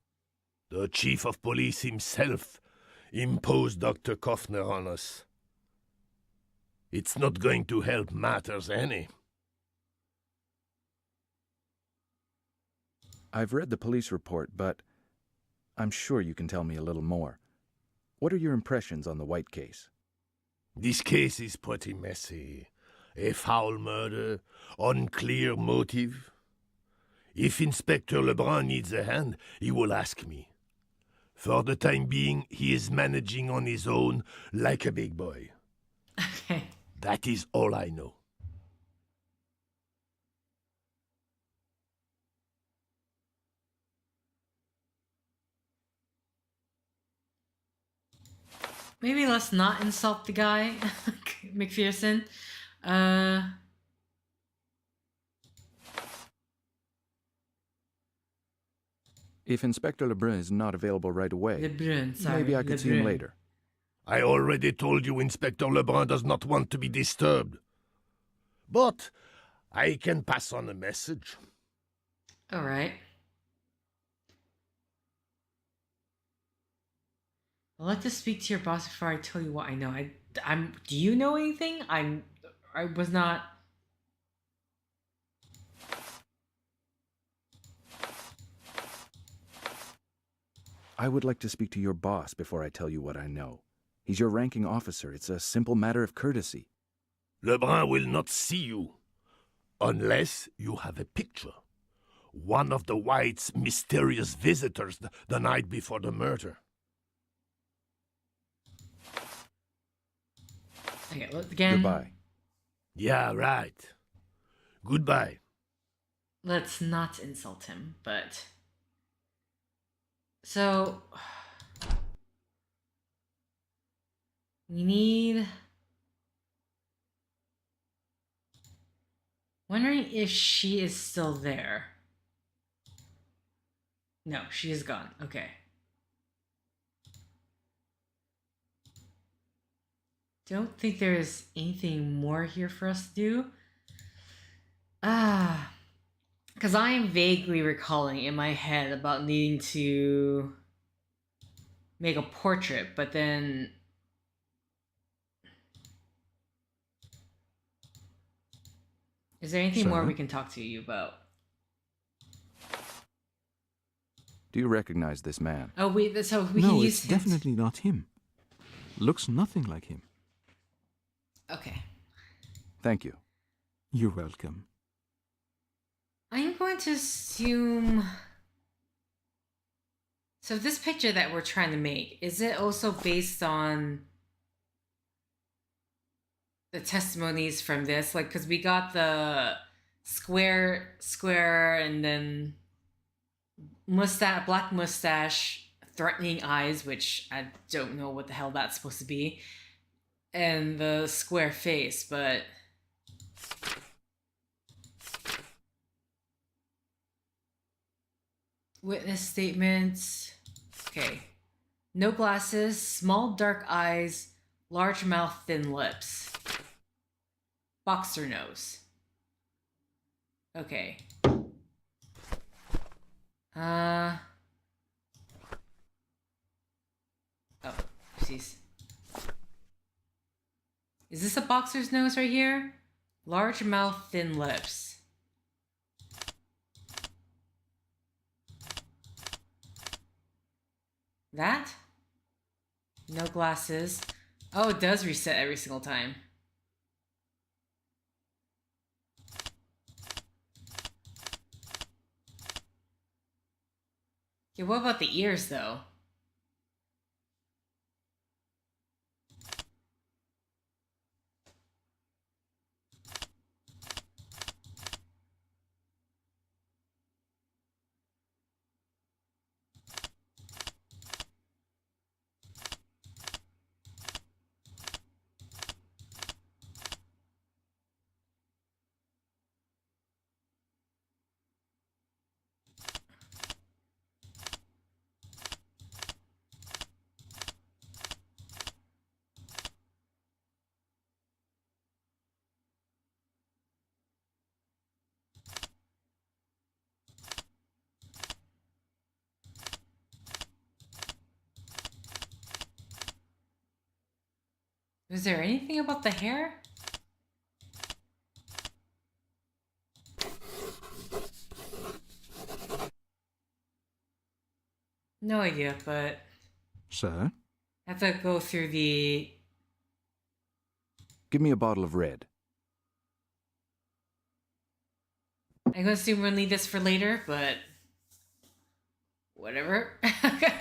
S7: The chief of police himself imposed Dr. Kaufner on us. It's not going to help matters any.
S3: I've read the police report, but I'm sure you can tell me a little more. What are your impressions on the White case?
S7: This case is pretty messy. A foul murder, unclear motive. If Inspector Lebrun needs a hand, he will ask me. For the time being, he is managing on his own like a big boy.
S1: Okay.
S7: That is all I know.
S1: Maybe let's not insult the guy, McPherson.
S3: If Inspector Lebrun is not available right away,
S1: Lebrun, sorry.
S3: maybe I could see him later.
S7: I already told you Inspector Lebrun does not want to be disturbed. But I can pass on a message.
S1: All right. I'd like to speak to your boss before I tell you what I know. Do you know anything? I was not...
S3: I would like to speak to your boss before I tell you what I know. He's your ranking officer. It's a simple matter of courtesy.
S7: Lebrun will not see you unless you have a picture one of the Whites' mysterious visitors the night before the murder.
S1: Okay, look again.
S3: Goodbye.
S7: Yeah, right. Goodbye.
S1: Let's not insult him, but... So... We need... Wondering if she is still there. No, she is gone. Okay. Don't think there is anything more here for us to do. Because I am vaguely recalling in my head about needing to make a portrait, but then... Is there anything more we can talk to you about?
S3: Do you recognize this man?
S1: Oh, we can
S10: No,
S1: use
S10: it's definitely not him. Looks nothing like him.
S1: Okay.
S3: Thank you.
S10: You're welcome.
S1: I'm going to assume... So this picture that we're trying to make, is it also based on the testimonies from this? Like, because we got the square, and then mustache, black mustache, threatening eyes, which I don't know what the hell that's supposed to be, and the square face, but... Witness statements. Okay. No glasses, small dark eyes, large mouth, thin lips. Boxer nose. Okay. Oh, jeez. Is this a boxer's nose right here? Large mouth, thin lips. That? No glasses. Oh, it does reset every single time. Okay, what about the ears, though? Was there anything about the hair? No idea, but...
S10: Sir?
S1: I have to go through the...
S3: Give me a bottle of red.
S1: I'm gonna assume we'll need this for later, but... Whatever. I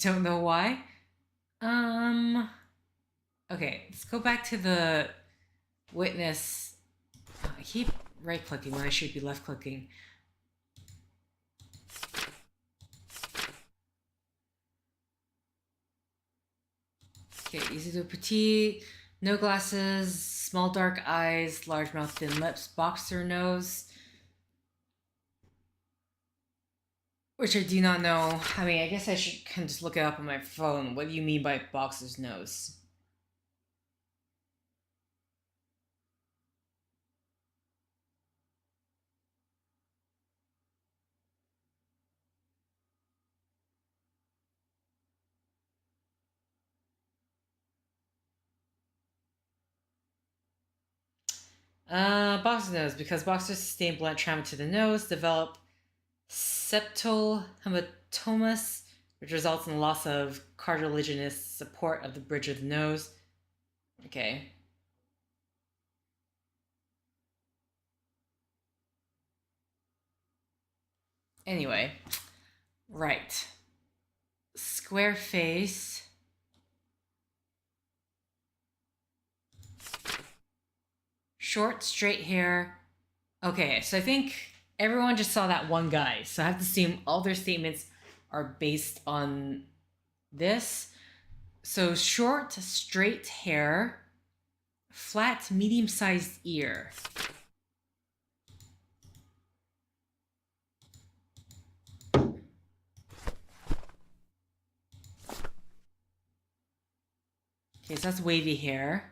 S1: don't know why. Okay, let's go back to the witness. I keep right-clicking when I should be left-clicking. Okay, easy to petite, no glasses, small dark eyes, large mouth, thin lips, boxer nose. Which I do not know. I mean, I guess I should kind of just look it up on my phone. What do you mean by boxer's nose? Boxer nose, because boxers sustain blunt trauma to the nose, develop septal hematomas, which results in the loss of cartilaginous support of the bridge of the nose. Okay. Anyway, right. Square face. Short, straight hair. Okay, so I think everyone just saw that one guy. So I have to assume all their statements are based on this. So short, straight hair, flat, medium-sized ear. Okay, so that's wavy hair.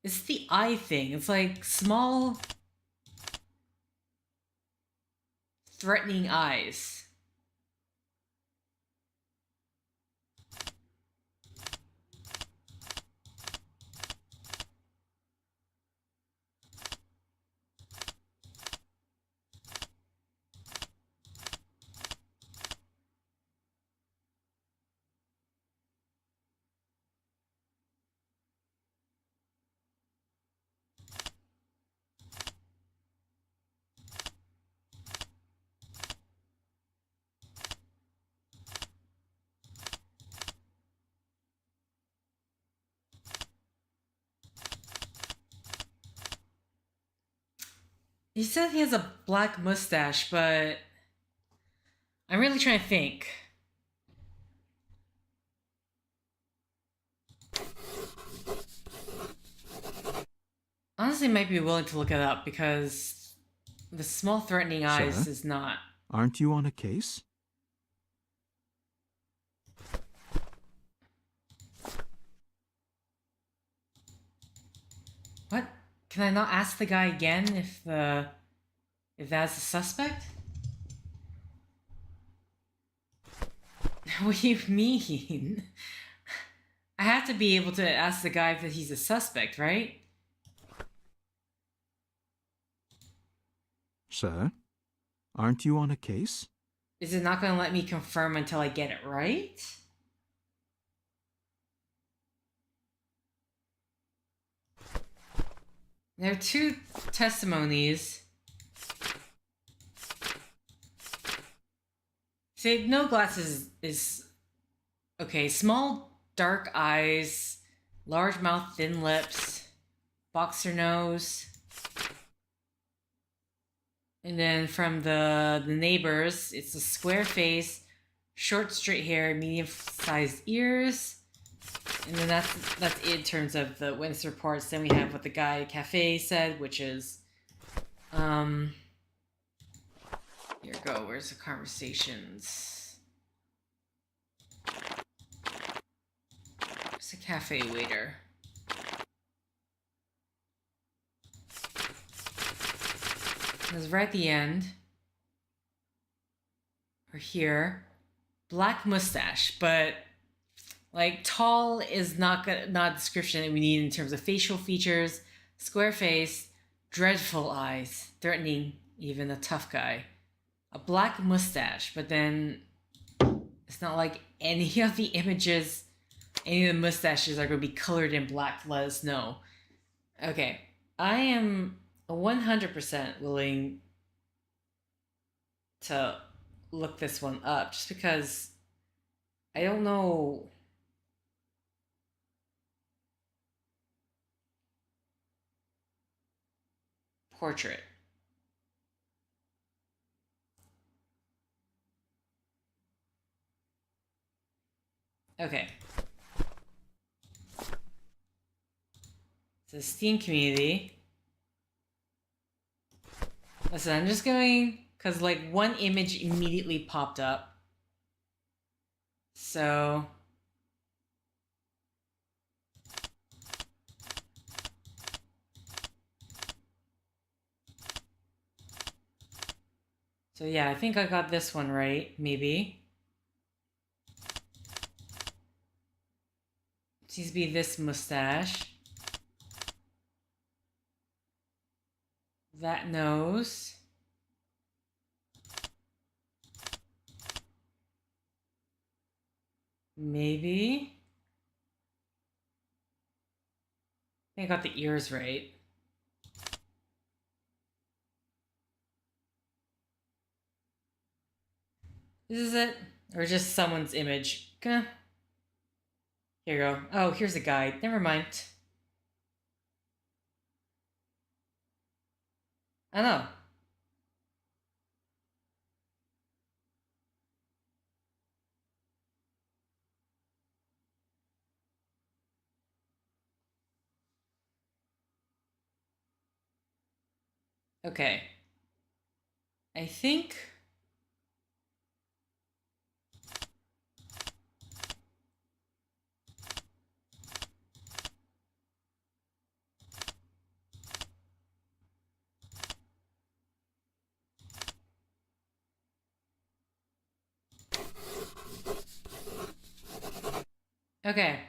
S1: It's the eye thing. It's like small, threatening eyes. He said he has a black mustache, but I'm really trying to think. Honestly, I might be willing to look it up because the small threatening eyes is not.
S10: Aren't you on a case?
S1: What? Can I not ask the guy again if that's a suspect? What do you mean? I have to be able to ask the guy if he's a suspect, right?
S10: Sir, aren't you on a case?
S1: Is it not going to let me confirm until I get it right? There are two testimonies. Say no glasses is okay. Small, dark eyes, large mouth, thin lips, boxer nose. And then from the neighbors, it's a square face, short, straight hair, medium-sized ears. And then that's it in terms of the witness reports. Then we have what the guy at cafe said, which is, here we go. Where's the conversations? It's a cafe waiter. It was right at the end. Or here, black mustache, but. Like, tall is not a description that we need in terms of facial features. Square face, dreadful eyes, threatening, even a tough guy. A black mustache, but then it's not like any of the images, any of the mustaches are going to be colored in black to let us know. Okay, I am 100% willing to look this one up just because I don't know. Portrait. Okay. It's a Steam community. Listen, I'm just going because like one image immediately popped up. So yeah, I think I got this one right, maybe. It seems to be this mustache. That nose. Maybe. I think I got the ears right. This is it? Or just someone's image? Okay. Here you go. Oh, here's a guide. Never mind. I know. Okay. I think... Okay.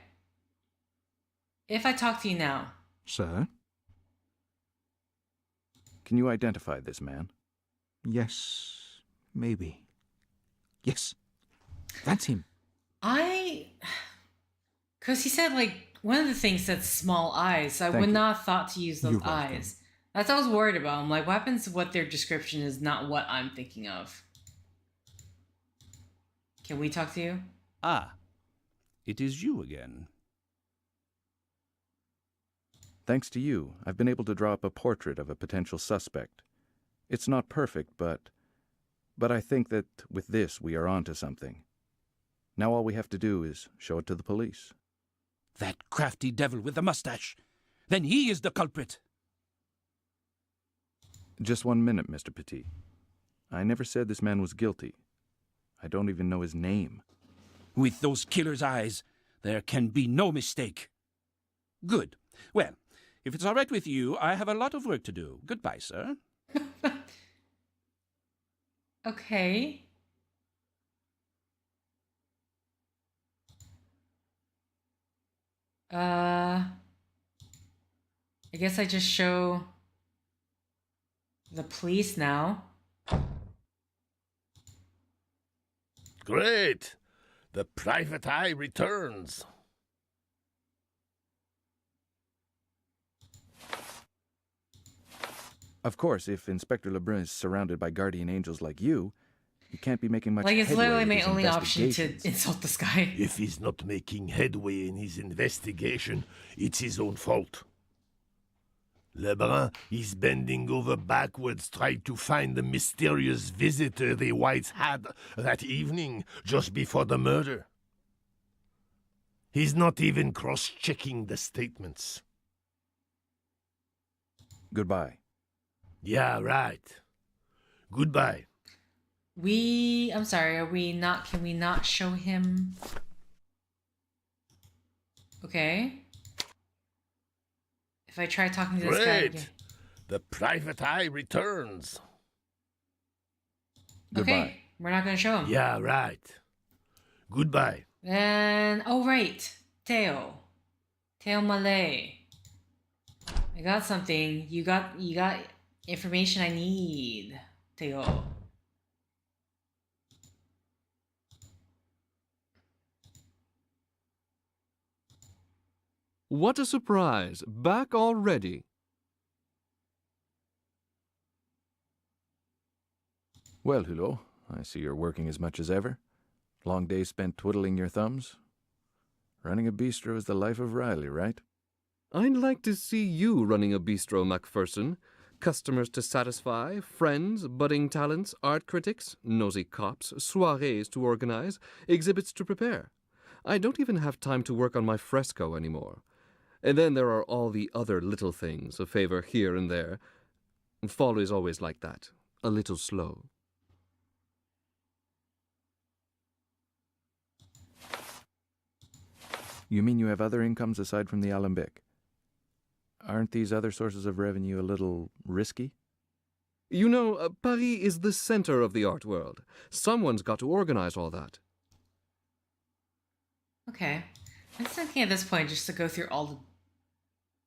S1: If I talk to you now...
S10: Sir?
S3: Can you identify this man?
S10: Yes, maybe. Yes, that's him.
S1: Because he said, like, one of the things said small eyes, so I would not have thought to use those eyes. That's what I was worried about. I'm like, what happens if what their description is not what I'm thinking of? Can we talk to you?
S9: Ah, it is you again.
S3: Thanks to you, I've been able to draw up a portrait of a potential suspect. It's not perfect, but I think that with this we are onto something. Now all we have to do is show it to the police.
S9: That crafty devil with the mustache. Then he is the culprit.
S3: Just 1 minute, Mr. Petit. I never said this man was guilty. I don't even know his name.
S9: With those killer's eyes, there can be no mistake. Good. Well, if it's all right with you, I have a lot of work to do. Goodbye, sir.
S1: Okay. I guess I just show the police now.
S7: Great! The private eye returns.
S3: Of course, if Inspector Lebrun is surrounded by guardian angels like you, he can't be making much
S1: Like, it's
S3: headway
S1: literally
S3: with
S1: my
S3: his
S1: only option to
S3: investigations.
S1: insult this guy.
S7: If he's not making headway in his investigation, it's his own fault. Lebrun is bending over backwards trying to find the mysterious visitor the Whites had that evening, just before the murder. He's not even cross-checking the statements.
S3: Goodbye.
S7: Yeah, right. Goodbye.
S1: I'm sorry, can we not show him? Okay. If I try talking to this guy
S7: Great!
S1: again.
S7: The private eye returns.
S3: Goodbye.
S1: Okay, we're not gonna show him.
S7: Yeah, right. Goodbye.
S1: Then, oh right, Teo Malay. I got something. You got information I need, Teo.
S12: What a surprise! Back already.
S3: Well, Hulot, I see you're working as much as ever. Long day spent twiddling your thumbs. Running a bistro is the life of Riley, right?
S12: I'd like to see you running a bistro, McPherson. Customers to satisfy, friends, budding talents, art critics, nosy cops, soirees to organize, exhibits to prepare. I don't even have time to work on my fresco anymore. And then there are all the other little things, a favor here and there. Fall is always like that, a little slow.
S3: You mean you have other incomes aside from the alembic? Aren't these other sources of revenue a little risky?
S12: You know, Paris is the center of the art world. Someone's got to organize all that.
S1: Okay. I'm thinking at this point just to go through all the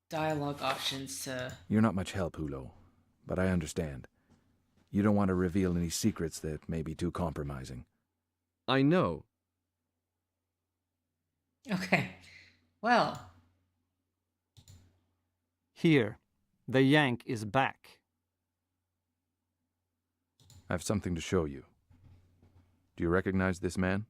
S1: dialogue options to...
S3: You're not much help, Hulot, but I understand. You don't want to reveal any secrets that may be too compromising.
S12: I know.
S1: Okay. Well,
S13: Here, the Yank is back.
S3: I have something to show you. Do you recognize this man?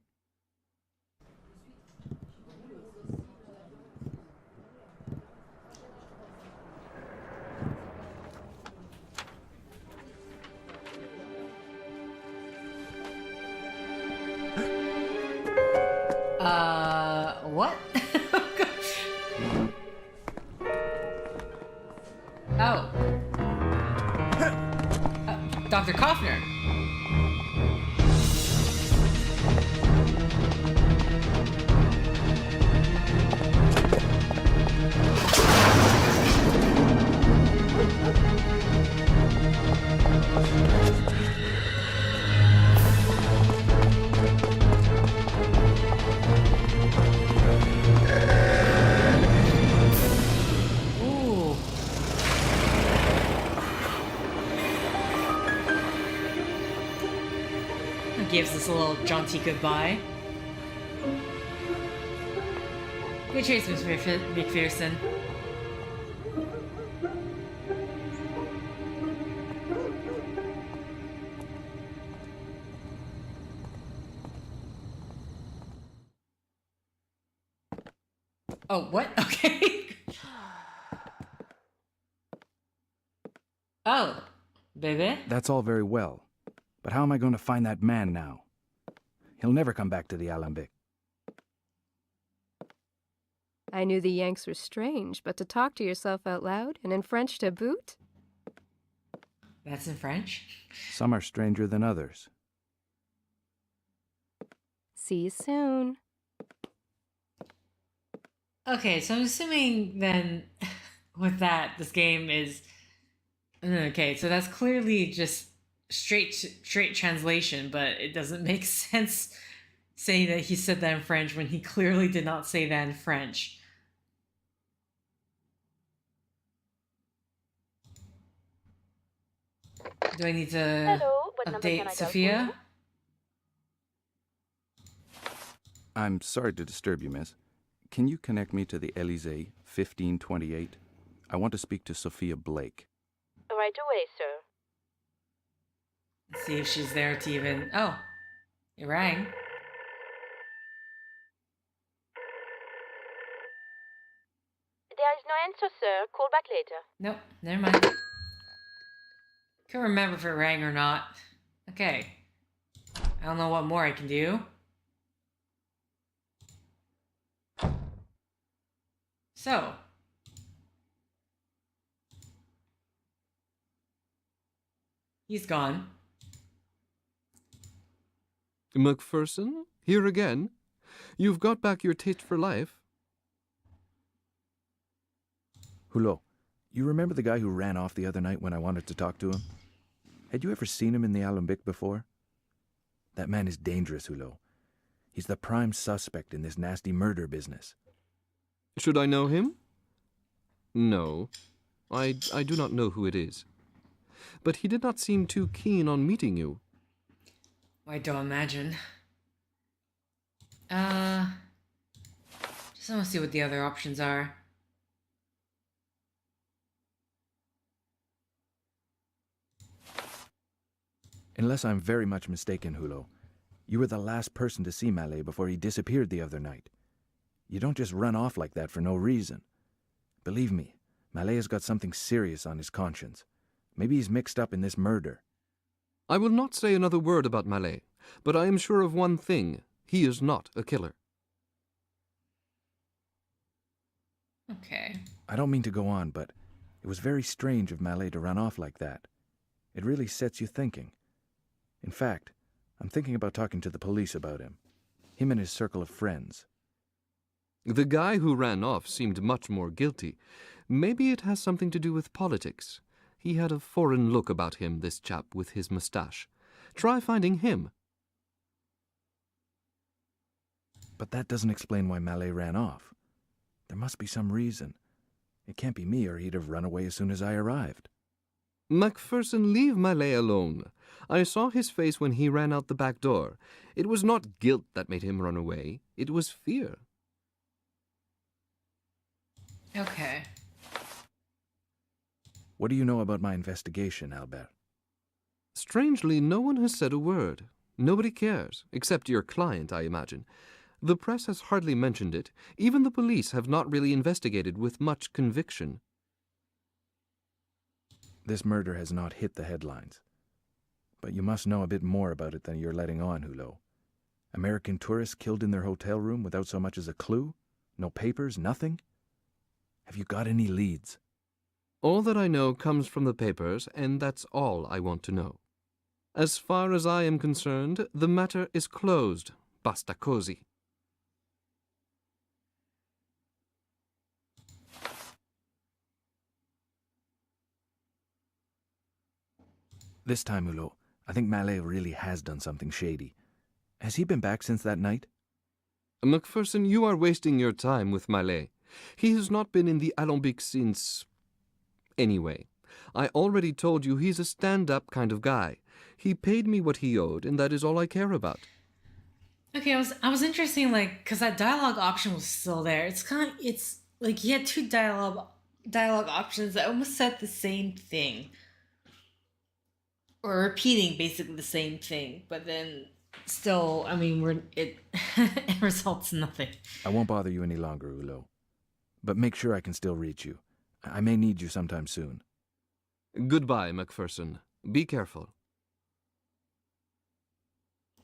S1: what? Oh. Dr. Kaufner. Ooh. Gives us a little jaunty goodbye. Good chase, Mr. McPherson. Oh, what? Okay. Oh, baby.
S3: That's all very well. But how am I going to find that man now? He'll never come back to the Alembic.
S11: I knew the Yanks were strange, but to talk to yourself out loud, and in French to boot?
S1: That's in French?
S3: Some are stranger than others.
S11: See you soon.
S1: Okay, so I'm assuming then with that, this game is... Okay, so that's clearly just straight translation, but it doesn't make sense saying that he said that in French when he clearly did not say that in French. Do I need to
S4: Hello, what number can
S1: update
S4: I dial for
S1: Sophia?
S3: I'm sorry to disturb you, miss. Can you connect me to the Elysee, 1528? I want to speak to Sophia Blake.
S4: Right away, sir.
S1: Let's see if she's there to even... Oh, it rang.
S4: There is no answer, sir. Call back later.
S1: Nope, never mind. Can't remember if it rang or not. Okay. I don't know what more I can do. So. He's gone.
S12: McPherson? Here again? You've got back your taste for life?
S3: Hulot, you remember the guy who ran off the other night when I wanted to talk to him? Had you ever seen him in the Alembic before? That man is dangerous, Hulot. He's the prime suspect in this nasty murder business.
S12: Should I know him? No. I do not know who it is. But he did not seem too keen on meeting you.
S1: I don't imagine. Just want to see what the other options are.
S3: Unless I'm very much mistaken, Hulot, you were the last person to see Mallet before he disappeared the other night. You don't just run off like that for no reason. Believe me, Mallet has got something serious on his conscience. Maybe he's mixed up in this murder.
S12: I will not say another word about Mallet, but I am sure of one thing. He is not a killer.
S1: Okay.
S3: I don't mean to go on, but it was very strange of Mallet to run off like that. It really sets you thinking. In fact, I'm thinking about talking to the police about him. Him and his circle of friends.
S12: The guy who ran off seemed much more guilty. Maybe it has something to do with politics. He had a foreign look about him, this chap with his moustache. Try finding him.
S3: But that doesn't explain why Mallet ran off. There must be some reason. It can't be me, or he'd have run away as soon as I arrived.
S12: McPherson, leave Mallet alone. I saw his face when he ran out the back door. It was not guilt that made him run away. It was fear.
S1: Okay.
S3: What do you know about my investigation, Albert?
S12: Strangely, no one has said a word. Nobody cares, except your client, I imagine. The press has hardly mentioned it. Even the police have not really investigated with much conviction.
S3: This murder has not hit the headlines. But you must know a bit more about it than you're letting on, Hulot. American tourists killed in their hotel room without so much as a clue? No papers, nothing? Have you got any leads?
S12: All that I know comes from the papers, and that's all I want to know. As far as I am concerned, the matter is closed. Basta così.
S3: This time, Hulot, I think Mallet really has done something shady. Has he been back since that night?
S12: McPherson, you are wasting your time with Mallet. He has not been in the Alembic since... Anyway, I already told you he's a stand-up kind of guy. He paid me what he owed, and that is all I care about.
S1: Okay, I was interesting, like, because that dialogue option was still there. It's like he had two dialogue options that almost said the same thing, or repeating basically the same thing, but then still, I mean, it results in nothing.
S3: I won't bother you any longer, Hulot. But make sure I can still reach you. I may need you sometime soon.
S12: Goodbye, McPherson. Be careful.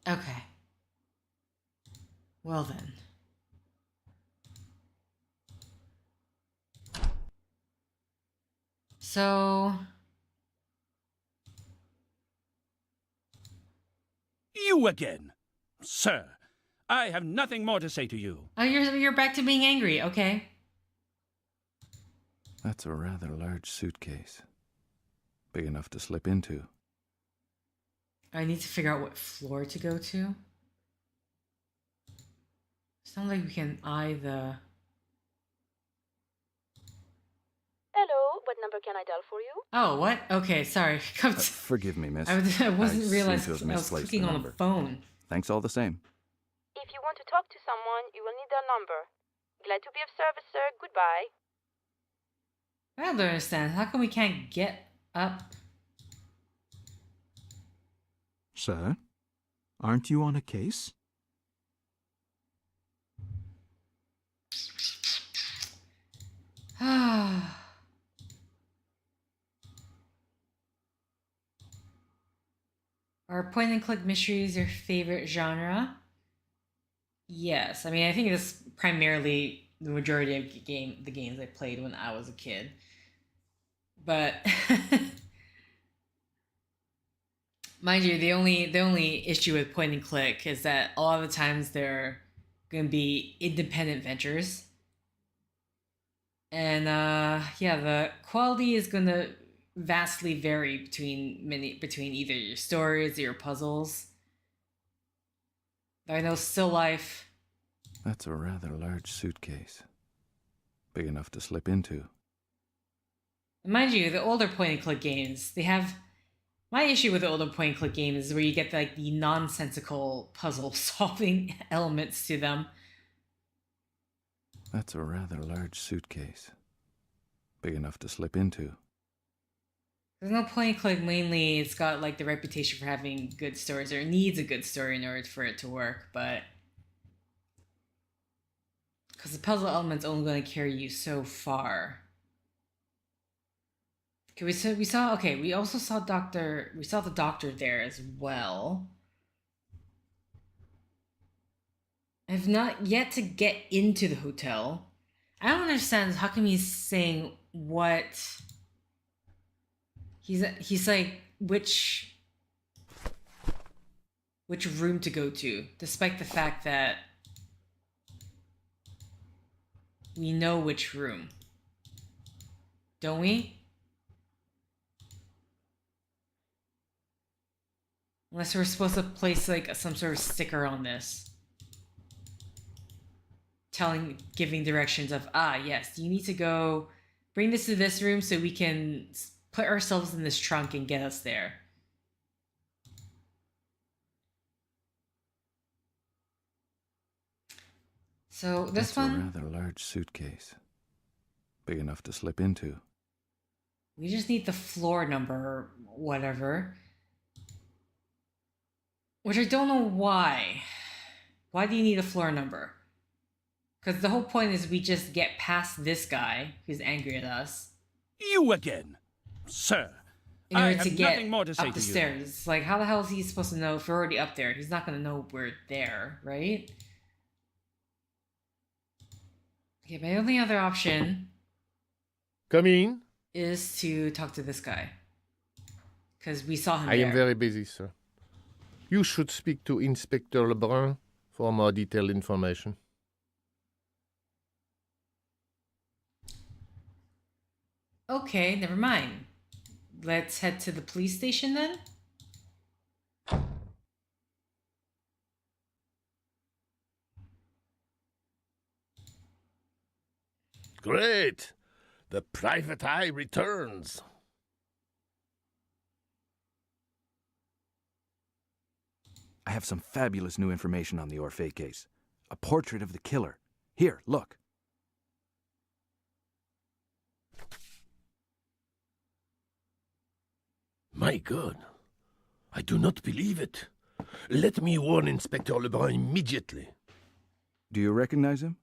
S1: Okay. Well then. So...
S9: You again! Sir, I have nothing more to say to you.
S1: Oh, you're back to being angry, okay.
S3: That's a rather large suitcase. Big enough to slip into.
S1: I need to figure out what floor to go to. Sounds like we can eye the...
S4: Hello, what number can I dial for you?
S1: Oh, what? Okay, sorry.
S3: Forgive me, miss.
S1: I wasn't realizing
S3: seem to have
S1: I was
S3: misplaced
S1: clicking
S3: the
S1: on
S3: number.
S1: the phone.
S3: Thanks all the same.
S4: If you want to talk to someone, you will need their number. Glad to be of service, sir. Goodbye.
S1: I don't understand. How come we can't get up?
S10: Sir, aren't you on a case?
S1: Are point and click mysteries your favorite genre? Yes. I mean, I think it's primarily the majority of the games I played when I was a kid. But mind you, the only issue with point and click is that a lot of the times they're going to be independent ventures. And yeah, the quality is going to vastly vary between either your stories or your puzzles. I know Still Life.
S3: That's a rather large suitcase. Big enough to slip into.
S1: Mind you, the older point-and-click games, they have... My issue with the older point-and-click games is where you get like the nonsensical puzzle-solving elements to them.
S3: That's a rather large suitcase. Big enough to slip into.
S1: There's no point-and-click, mainly it's got like the reputation for having good stories, or it needs a good story in order for it to work, but... Because the puzzle element's only going to carry you so far. Okay, we also saw the doctor there as well. I have not yet to get into the hotel. I don't understand how come he's saying what... He's like, which room to go to, despite the fact that we know which room. Don't we? Unless we're supposed to place like some sort of sticker on this. Giving directions of, yes, you need to go bring this to this room so we can put ourselves in this trunk and get us there. So this
S3: That's
S1: one...
S3: a rather large suitcase. Big enough to slip into.
S1: We just need the floor number or whatever. Which I don't know why. Why do you need a floor number? Because the whole point is we just get past this guy who's angry at us.
S9: You again, sir.
S1: In
S9: I
S1: order
S9: have
S1: to get
S9: nothing more to say
S1: up the
S9: to you.
S1: stairs. Like, how the hell is he supposed to know if we're already up there? He's not going to know we're there, right? Okay, my only other option...
S7: Come in.
S1: ...is to talk to this guy. Because we saw him
S7: I
S1: there.
S7: am very busy, sir. You should speak to Inspector Lebrun for more detailed information.
S1: Okay, never mind. Let's head to the police station then.
S7: Great! The private eye returns.
S3: I have some fabulous new information on the Orphée case. A portrait of the killer. Here, look.
S7: My God, I do not believe it. Let me warn Inspector Lebrun immediately.
S3: Do you recognize him?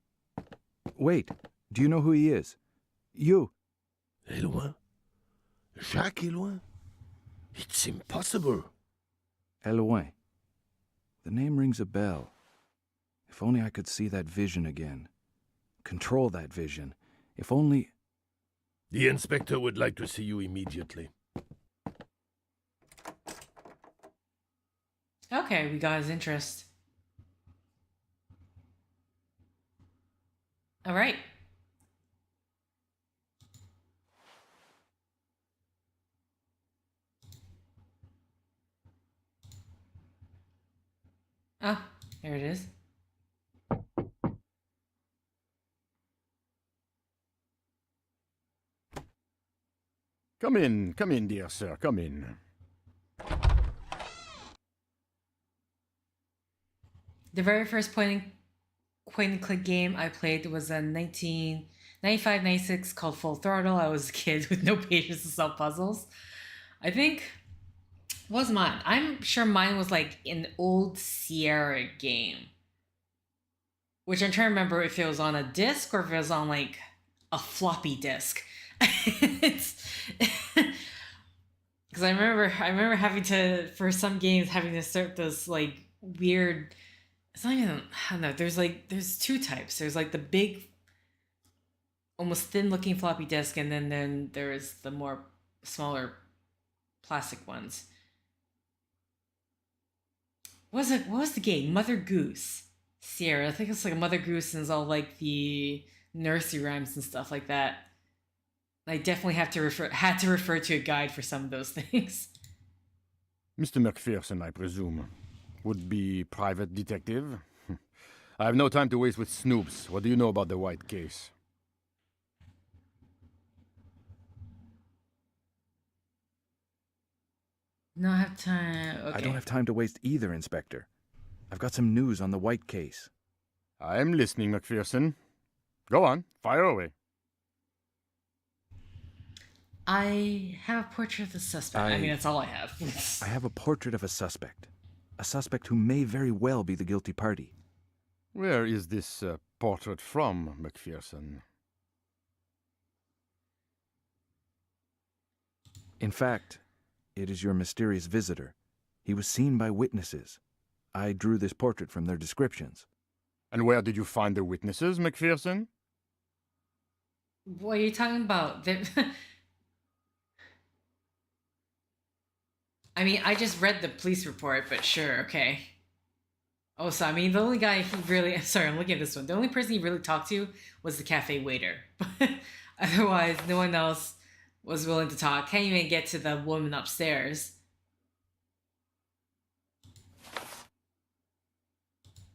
S3: Wait, do you know who he is? You.
S7: Eloin? Jacques Eloin? It's impossible.
S3: Eloin. The name rings a bell. If only I could see that vision again. Control that vision. If only...
S7: The inspector would like to see you immediately.
S1: Okay, we got his interest. All right. Ah, there it is.
S14: Come in, dear sir, come in.
S1: The very first point and click game I played was a 1995-96 called Full Throttle. I was a kid with no patience to solve puzzles. I think... What was mine? I'm sure mine was like an old Sierra game. Which I'm trying to remember if it was on a disc or if it was on like a floppy disk. It's... Because I remember having to, for some games, having to start those like weird... It's not even, I don't know, there's two types. There's like the big, almost thin looking floppy disk, and then there's the more smaller plastic ones. What was the game? Mother Goose. Sierra. I think it's like a Mother Goose, and it's all like the nursery rhymes and stuff like that. I definitely had to refer to a guide for some of those things.
S14: Mr. McPherson, I presume. Would be private detective? I have no time to waste with snoops. What do you know about the White case?
S1: No, I have time. Okay.
S3: I don't have time to waste either, Inspector. I've got some news on the White case.
S14: I am listening, McPherson. Go on, fire away.
S1: I have a portrait of the suspect. I mean, that's all I have.
S3: I have a portrait of a suspect. A suspect who may very well be the guilty party.
S14: Where is this portrait from, McPherson?
S3: In fact, it is your mysterious visitor. He was seen by witnesses. I drew this portrait from their descriptions.
S14: And where did you find the witnesses, McPherson?
S1: What are you talking about? I mean, I just read the police report, but sure, okay. Oh, so I mean, the only guy he really... Sorry, I'm looking at this one. The only person he really talked to was the cafe waiter. But otherwise, no one else was willing to talk. Can't even get to the woman upstairs.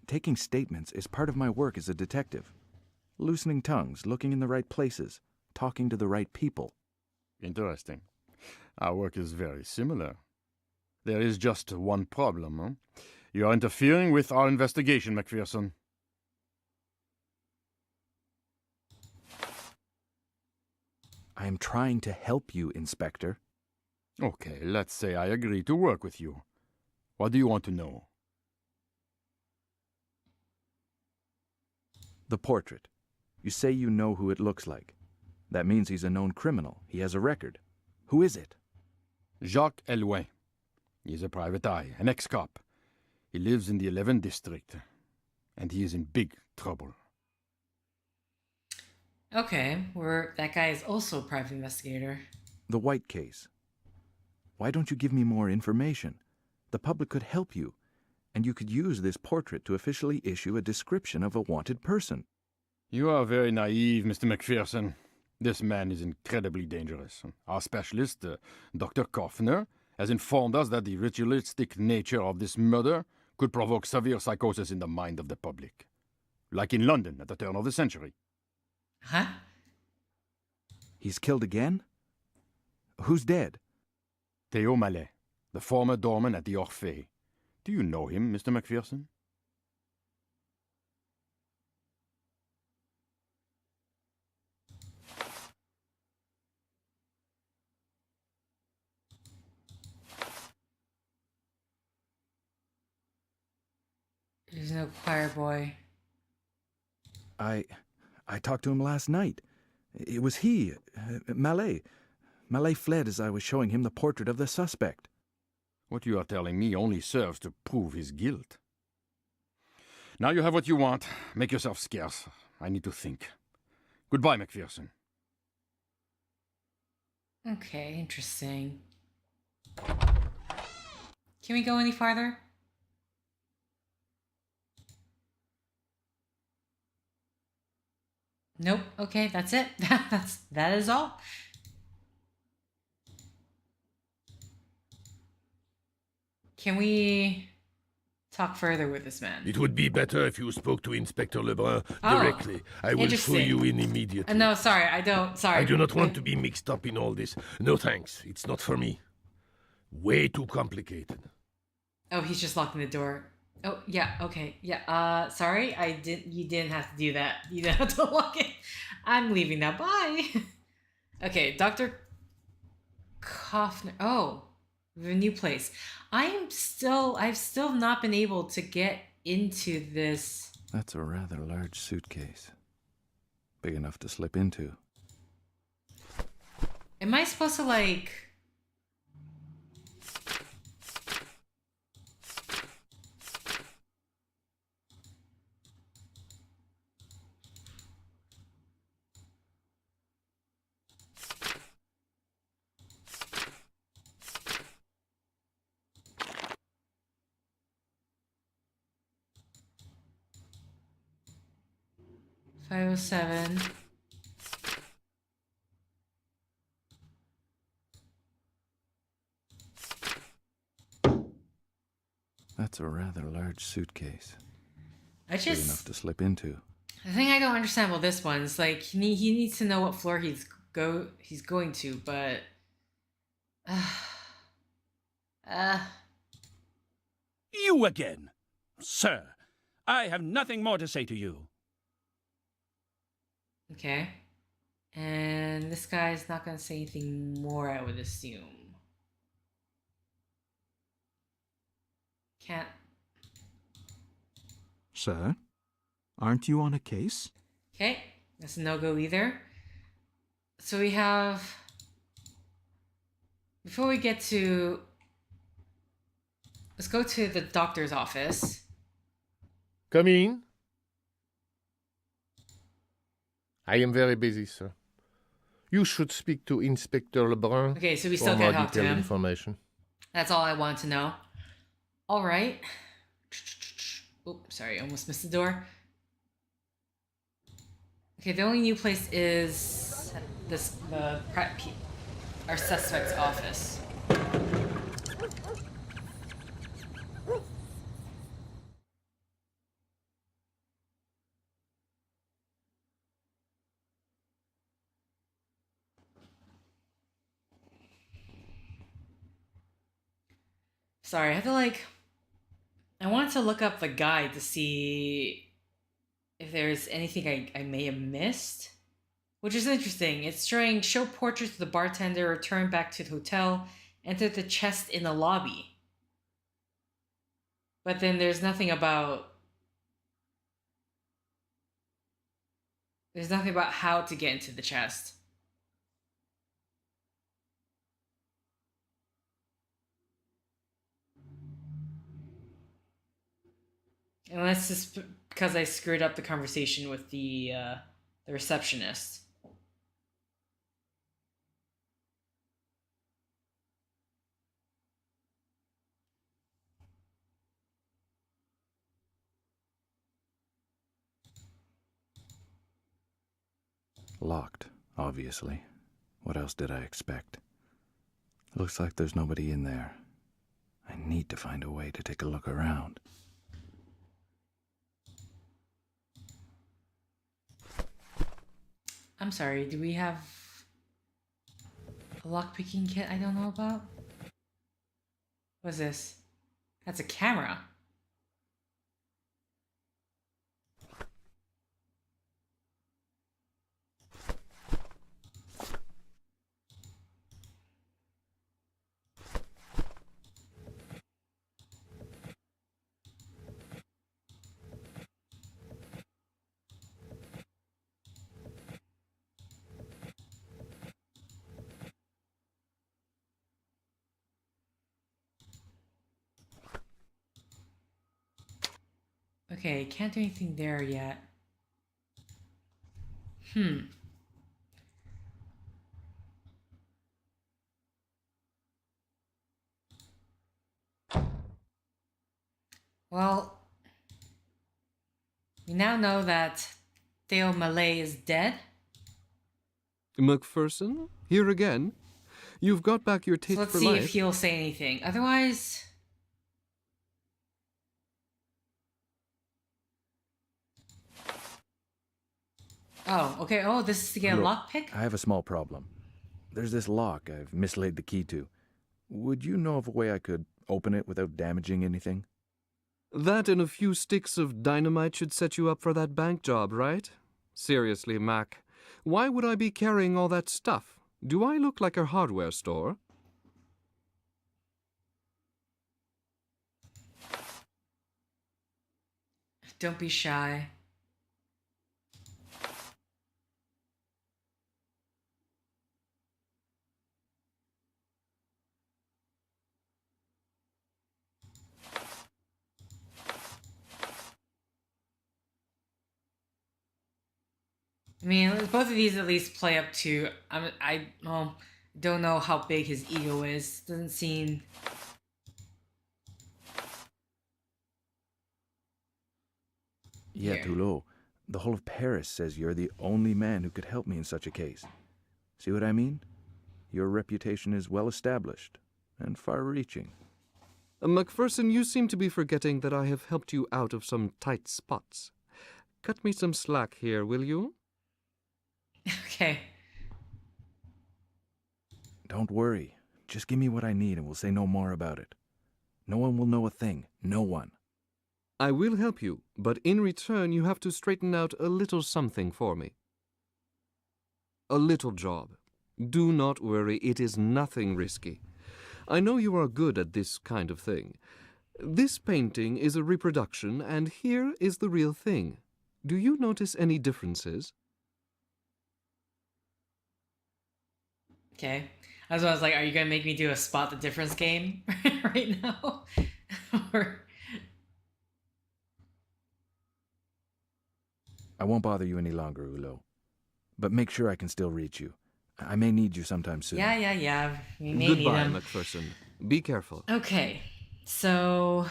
S3: Taking statements is part of my work as a detective. Loosening tongues, looking in the right places, talking to the right people.
S14: Interesting. Our work is very similar. There is just one problem, huh? You are interfering with our investigation, McPherson.
S3: I am trying to help you, Inspector.
S14: Okay, let's say I agree to work with you. What do you want to know?
S3: The portrait. You say you know who it looks like. That means he's a known criminal. He has a record. Who is it?
S14: Jacques Elouin. He's a private eye, an ex-cop. He lives in the 11th district, and he is in big trouble.
S1: Okay, that guy is also a private investigator.
S3: The White case. Why don't you give me more information? The public could help you, and you could use this portrait to officially issue a description of a wanted person.
S14: You are very naive, Mr. McPherson. This man is incredibly dangerous. Our specialist, Dr. Kaufner, has informed us that the ritualistic nature of this murder could provoke severe psychosis in the mind of the public. Like in London at the turn of the century.
S1: Huh?
S3: He's killed again? Who's dead?
S14: Theo Mallet, the former doorman at the Orphée. Do you know him, Mr. McPherson?
S1: There's no choir boy.
S3: I talked to him last night. It was he, Mallet. Mallet fled as I was showing him the portrait of the suspect.
S14: What you are telling me only serves to prove his guilt. Now you have what you want. Make yourself scarce. I need to think. Goodbye, McPherson.
S1: Okay, interesting. Can we go any farther? Nope. Okay, that's it. That is all. Can we talk further with this man?
S15: It would be better if you spoke to Inspector Lebrun directly. I will show you in immediately.
S1: No, sorry, I don't. Sorry.
S15: I do not want to be mixed up in all this. No thanks. It's not for me. Way too complicated.
S1: Oh, he's just locking the door. Oh, yeah, okay. Yeah, sorry. You didn't have to do that. You didn't have to lock it. I'm leaving now. Bye. Okay, Dr. Kaufner. Oh, the new place. I've still not been able to get into this.
S3: That's a rather large suitcase. Big enough to slip into.
S1: Am I supposed to, like... .507.
S3: That's a rather large suitcase.
S1: Big
S3: enough to slip into.
S1: The thing I don't understand about this one is like he needs to know what floor he's going to, but
S9: You again, sir. I have nothing more to say to you.
S1: Okay. And this guy's not gonna say anything more, I would assume. Can't.
S10: Sir, aren't you on a case?
S1: Okay, that's a no-go either. So we have... Before we get to... Let's go to the doctor's office.
S7: Come in. I am very busy, sir. You should speak to Inspector Lebrun.
S1: Okay, so we still
S7: for
S1: can't
S7: more
S1: talk to
S7: detailed
S1: him.
S7: information.
S1: That's all I want to know. All right. Oops, sorry, almost missed the door. Okay, the only new place is our suspect's office. Sorry, I have to I wanted to look up the guide to see if there's anything I may have missed. which is interesting. It's showing show portraits of the bartender, return back to the hotel, enter the chest in the lobby. But then there's nothing about how to get into the chest. Unless it's because I screwed up the conversation with the receptionist.
S3: Locked, obviously. What else did I expect? Looks like there's nobody in there. I need to find a way to take a look around.
S1: I'm sorry, do we have a lockpicking kit I don't know about? What's this? That's a camera. Okay, can't do anything there yet. Well, we now know that Theo Malay is dead.
S12: McPherson? Here again? You've got back your
S1: So
S12: taste
S1: let's
S12: for
S1: see
S12: life.
S1: if he'll say anything. Otherwise... Oh, okay. Oh, this is to get a
S3: Look,
S1: lockpick?
S3: I have a small problem. There's this lock I've mislaid the key to. Would you know of a way I could open it without damaging anything?
S12: That and a few sticks of dynamite should set you up for that bank job, right? Seriously, Mac, why would I be carrying all that stuff? Do I look like a hardware store?
S1: Don't be shy. I mean, both of these at least play up to. I don't know how big his ego is. Doesn't seem.
S3: Yeah,
S1: Here.
S3: Toulot. The whole of Paris says you're the only man who could help me in such a case. See what I mean? Your reputation is well established and far-reaching.
S12: McPherson, you seem to be forgetting that I have helped you out of some tight spots. Cut me some slack here, will you?
S1: Okay.
S3: Don't worry. Just give me what I need and we'll say no more about it. No one will know a thing. No one.
S12: I will help you, but in return you have to straighten out a little something for me. A little job. Do not worry, it is nothing risky. I know you are good at this kind of thing. This painting is a reproduction, and here is the real thing. Do you notice any differences?
S1: Okay. I was like, are you gonna make me do a spot the difference game right now? Or...
S3: I won't bother you any longer, Hulot. But make sure I can still reach you. I may need you sometime soon.
S1: Yeah. We may need
S12: Goodbye,
S1: him.
S12: McPherson. Be careful.
S1: Okay. So,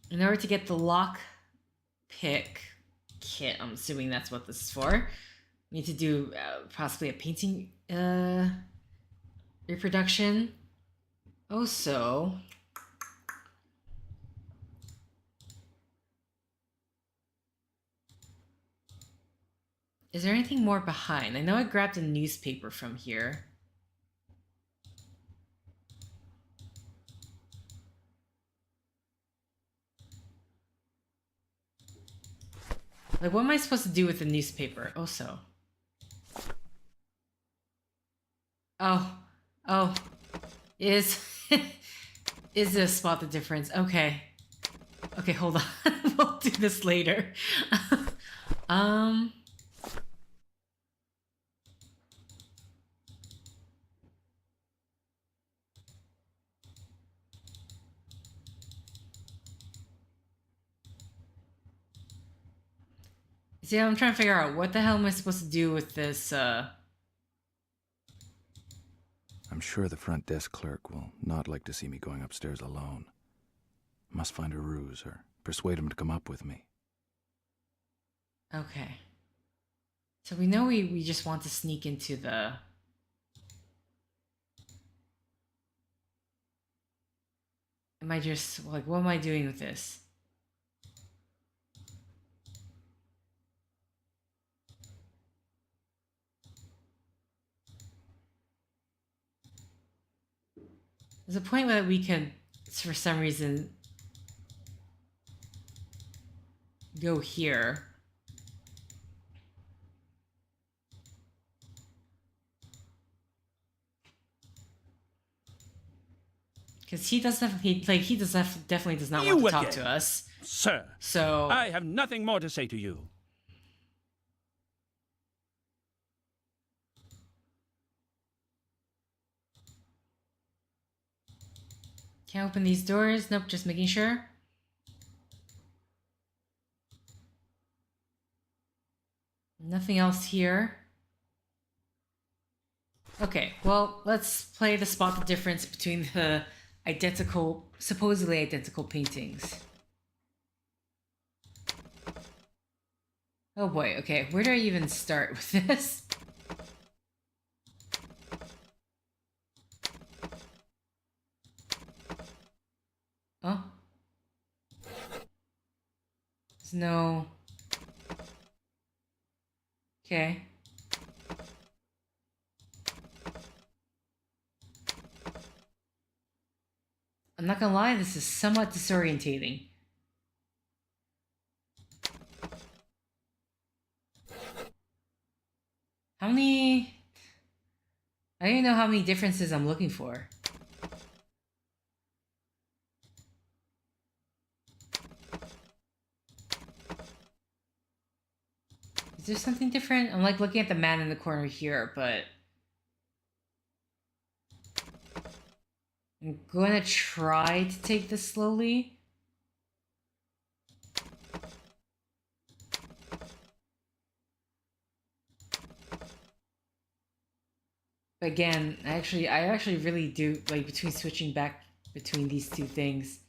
S1: in order to get the lock pick kit, I'm assuming that's what this is for. We need to do possibly a painting reproduction. Also, is there anything more behind? I know I grabbed a newspaper from here. Like, what am I supposed to do with the newspaper? Also. Oh, oh, is is this spot the difference? Okay, okay, hold on. We'll do this later. um. See, I'm trying to figure out what the hell am I supposed to do with this,
S3: I'm sure the front desk clerk will not like to see me going upstairs alone. Must find a ruse or persuade him to come up with me.
S1: Okay. So we know we just want to sneak into the... Am I just, like, what am I doing with this? There's a point where we can, for some reason, go here. Because he definitely does not want to talk to us.
S9: Sir.
S1: So
S9: I have nothing more to say to you.
S1: Can't open these doors. Nope, just making sure. Nothing else here. Okay, well, let's play the spot the difference between the identical, supposedly identical paintings. Oh boy, okay, where do I even start with this? Oh. There's no... Okay. I'm not gonna lie, this is somewhat disorientating. How many... I don't even know how many differences I'm looking for. Is there something different? I'm like looking at the man in the corner here, but... I'm gonna try to take this slowly. But again, I actually really do like between switching back between these two things.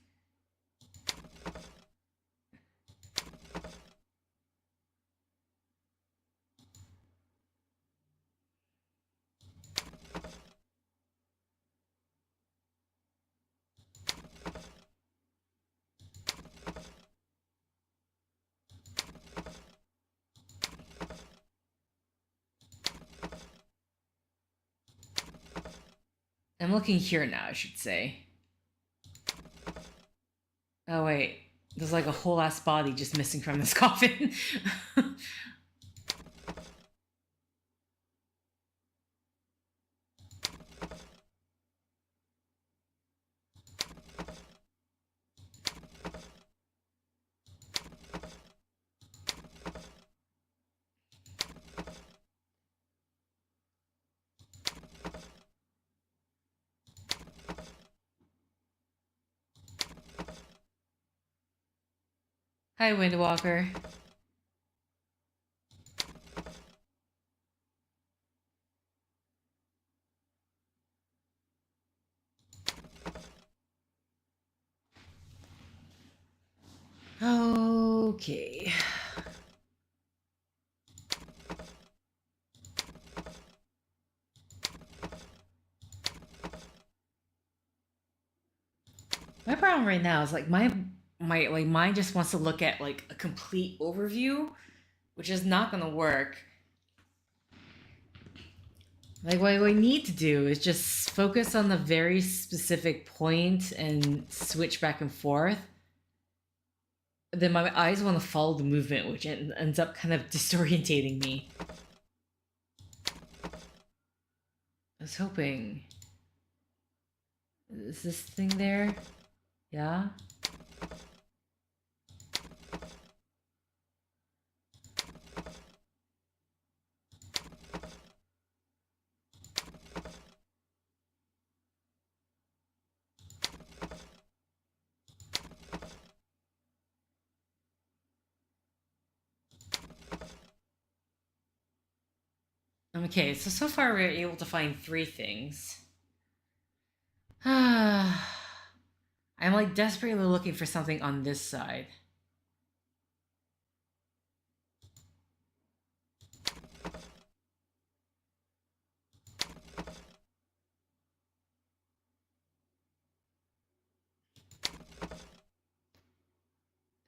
S1: I'm looking here now, I should say. Oh wait, there's like a whole ass body just missing from this coffin. Hi, Windwalker. Okay. My problem right now is like my mind just wants to look at like a complete overview, which is not gonna work. Like what we need to do is just focus on the very specific point and switch back and forth. Then my eyes want to follow the movement, which ends up kind of disorientating me. was hoping. Is this thing there? Yeah? Okay, so far we're able to find 3 things. I'm like desperately looking for something on this side.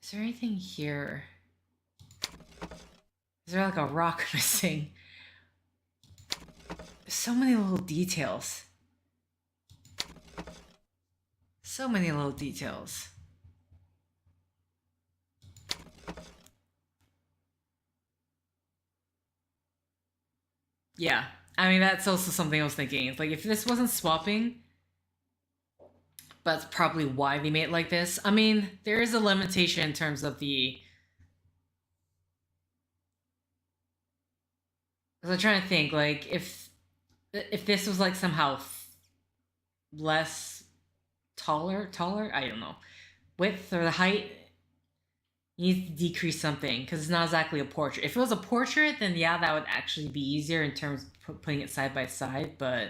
S1: Is there anything here? Is there like a rock missing? So many little details. So many little details. Yeah, I mean, that's also something I was thinking. It's like, if this wasn't swapping, that's probably why they made it like this. I mean, there is a limitation in terms of the... Because I'm trying to think, like, if this was, like, somehow less taller, I don't know, width or the height, you need to decrease something, because it's not exactly a portrait. If it was a portrait, then yeah, that would actually be easier in terms of putting it side by side, but...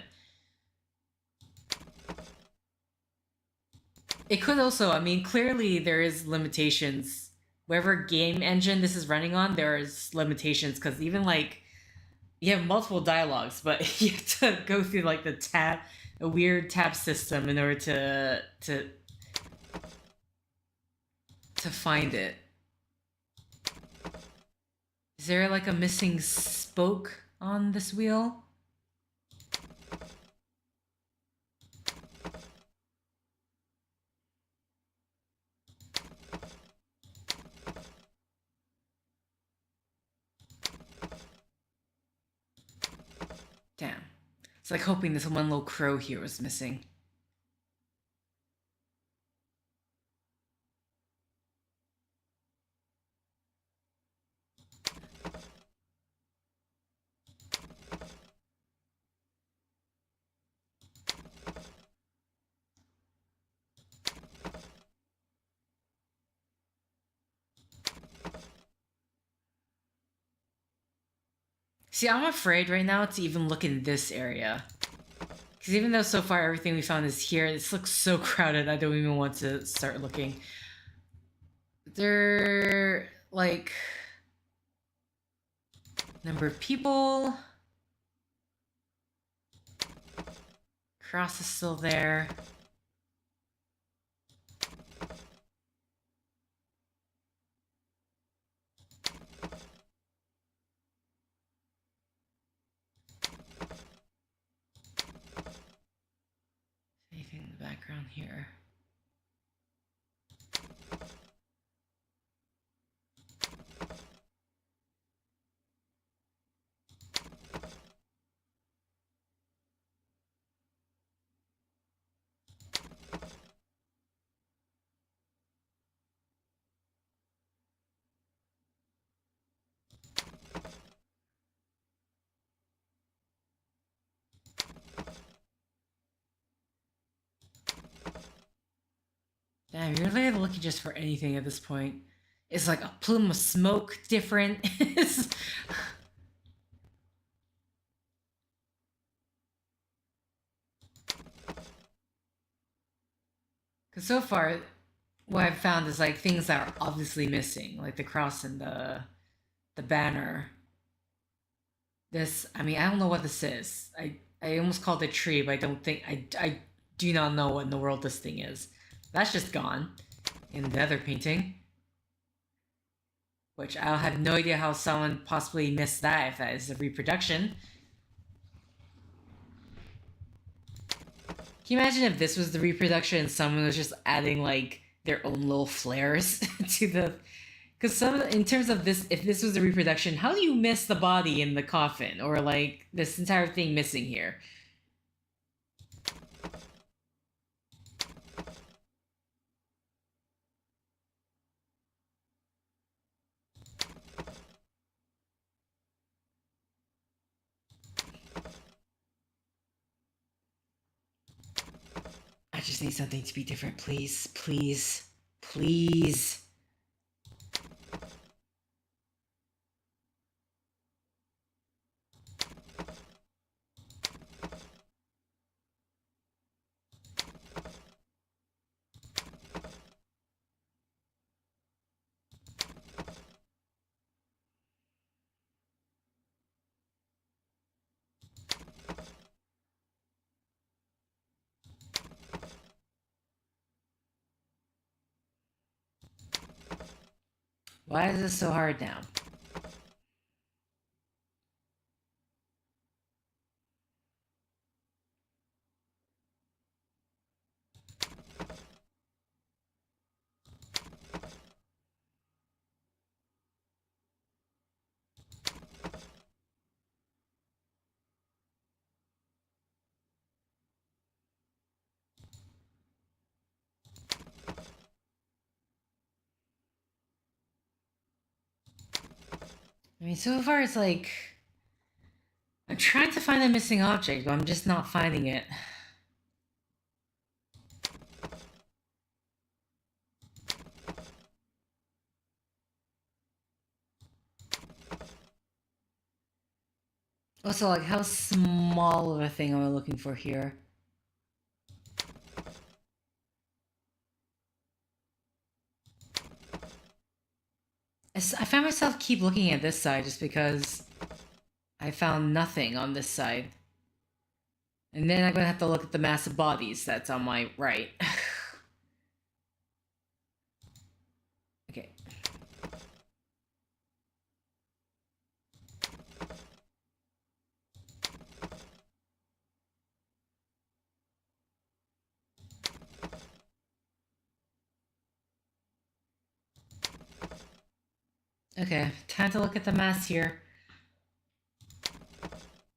S1: It could also, I mean, clearly there is limitations. Whatever game engine this is running on, there's limitations, because even, like, you have multiple dialogues, but you have to go through, like, a weird tab system in order to find it. Is there, like, a missing spoke on this wheel? Damn. It's like hoping this one little crow here was missing. See, I'm afraid right now to even look in this area. Because even though so far everything we found is here, this looks so crowded, I don't even want to start looking. There, like... Number of people... Cross is still there. Anything in the background here? Damn, you're really looking just for anything at this point. It's like a plume of smoke different. Because so far, what I've found is like things that are obviously missing, like the cross and the banner. This, I mean, I don't know what this is. I almost called it a tree, but I don't think, I do not know what in the world this thing is. That's just gone in the other painting. Which I have no idea how someone possibly missed that, if that is a reproduction. Can you imagine if this was the reproduction and someone was just adding like their own little flares to the... Because in terms of this, if this was the reproduction, how do you miss the body in the coffin? Or like this entire thing missing here? just need something to be different, please. Please. Please. Why is this so hard now? I mean, so far it's like... I'm trying to find a missing object, but I'm just not finding it. Also, like, how small of a thing am I looking for here? I find myself keep looking at this side just because I found nothing on this side. And then I'm gonna have to look at the mass of bodies that's on my right. Okay. Okay, time to look at the mass here.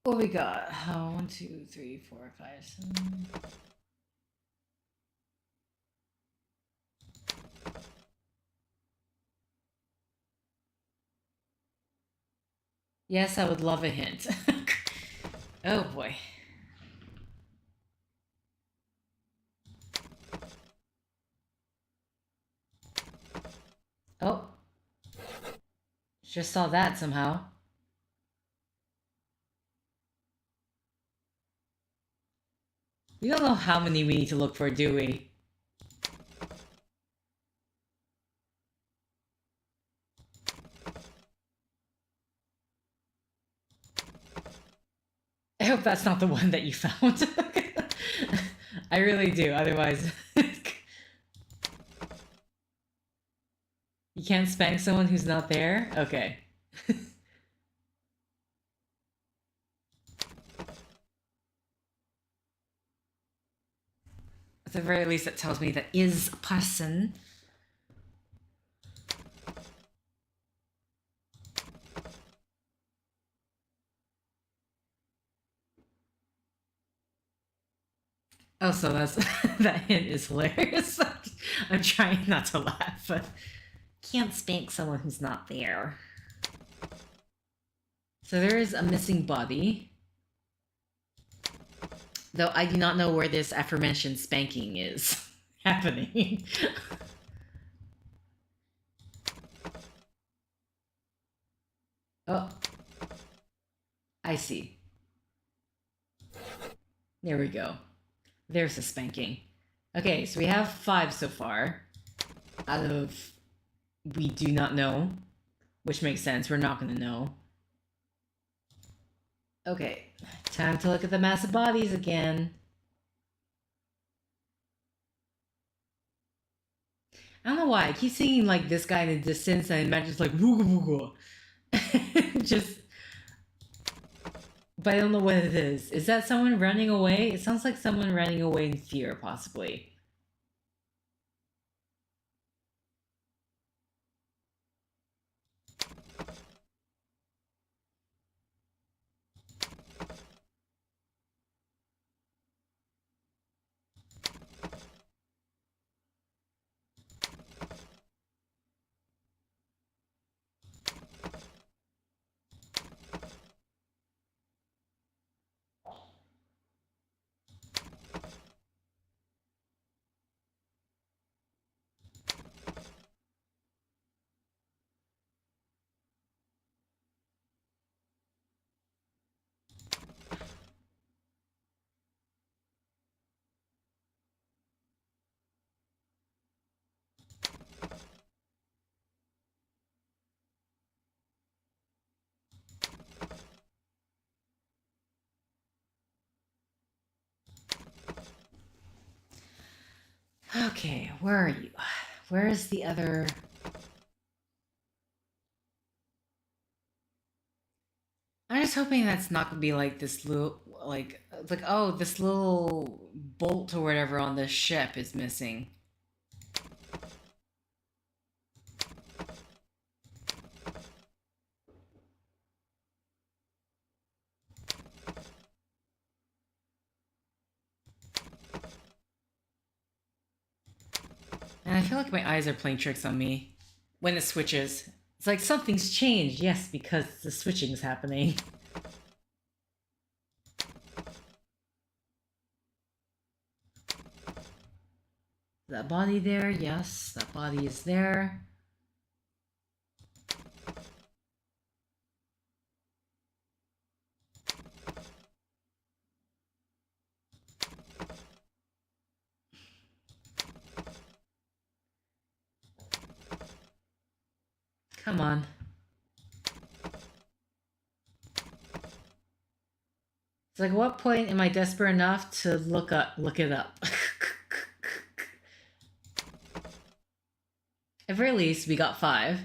S1: What we got? Oh, 1, 2, 3, 4, 5, 7. Yes, I would love a hint. Oh boy. Oh. Just saw that somehow. We don't know how many we need to look for, do we? I hope that's not the one that you found. I really do, otherwise... You can't spank someone who's not there? Okay. At the very least, it tells me that is a person. Oh, so that's that hint is hilarious. I'm trying not to laugh, but can't spank someone who's not there. So there is a missing body. Though I do not know where this aforementioned spanking is happening. Oh. I see. There we go. There's a spanking. Okay, so we have 5 so far. Out of... We do not know. Which makes sense, we're not gonna know. Okay, time to look at the mass of bodies again. I don't know why, I keep seeing like this guy in the distance and I imagine it's like wooga wooga. Just... But I don't know what it is. Is that someone running away? It sounds like someone running away in fear, possibly. Okay, where are you? Where's the other... I'm just hoping that's not gonna be like this little, like, oh, this little bolt or whatever on this ship is missing. And I feel like my eyes are playing tricks on me when it switches. It's like something's changed, yes, because the switching's happening. That body there, yes, that body is there. Come on. It's like, what point am I desperate enough to look it up? At very least, we got 5.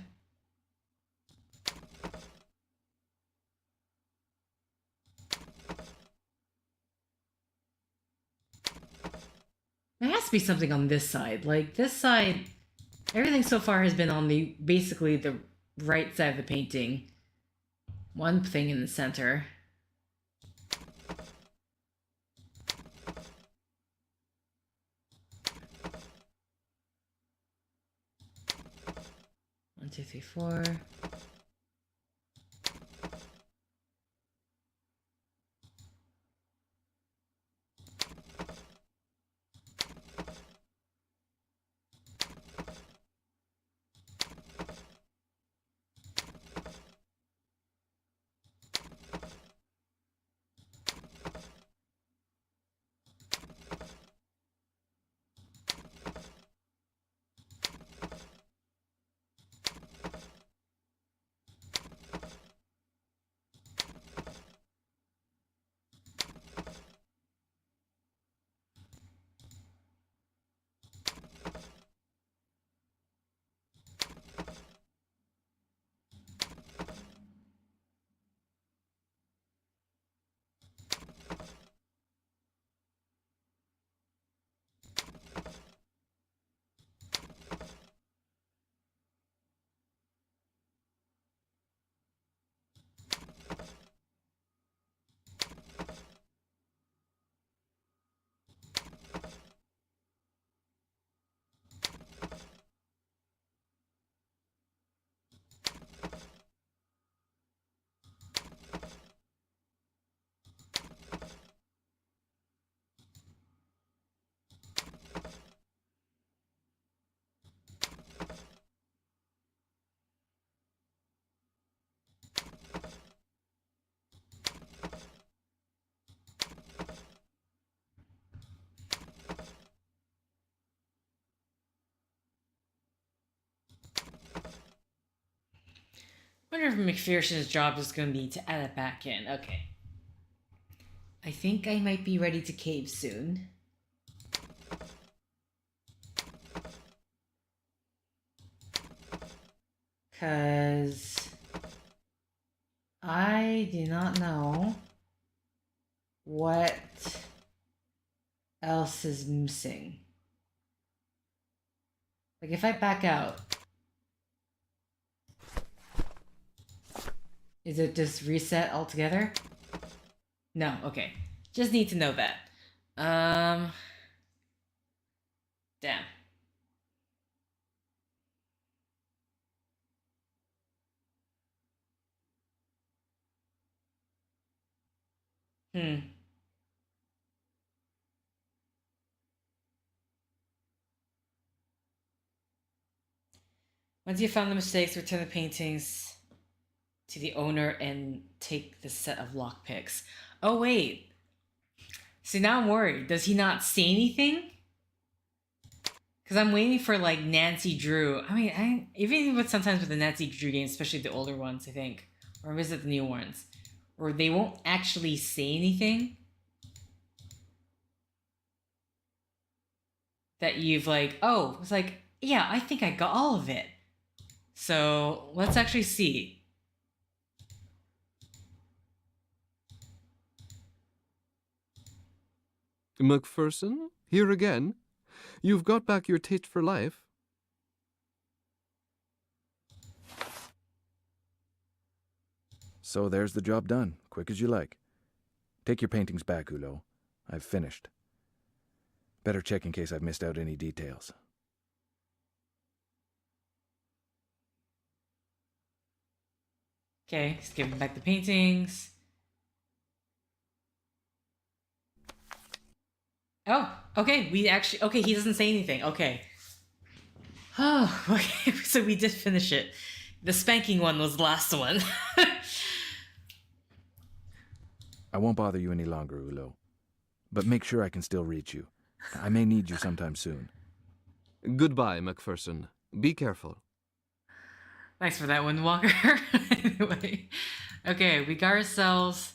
S1: There has to be something on this side. Like, this side, everything so far has been on the, basically the right side of the painting. One thing in the center. One, two, three, four. I wonder if McPherson's job is going to be to add it back in. Okay. I think I might be ready to cave soon. Because I do not know what else is missing. Like, if I back out, is it just reset altogether? No, okay. Just need to know that. Damn. Once you found the mistakes, return the paintings to the owner and take the set of lockpicks. Oh, wait. See, now I'm worried. Does he not say anything? Because I'm waiting for, like, Nancy Drew. I mean, even with sometimes with the Nancy Drew games, especially the older ones, I think. Or is it the new ones? Or they won't actually say anything. that you've like, oh, it's like, yeah, I think I got all of it. So let's actually see.
S12: McPherson, here again? You've got back your taste for life.
S3: So there's the job done, quick as you like. Take your paintings back, Hulot. I've finished. Better check in case I've missed out any details.
S1: Okay, just give him back the paintings. Oh, okay, okay, he doesn't say anything, okay. Oh, okay, so we did finish it. The spanking one was the last one.
S3: I won't bother you any longer, Hulot. But make sure I can still reach you. I may need you sometime soon.
S12: Goodbye, McPherson. Be careful.
S1: Thanks for that one, Walker. Anyway, okay, we got ourselves...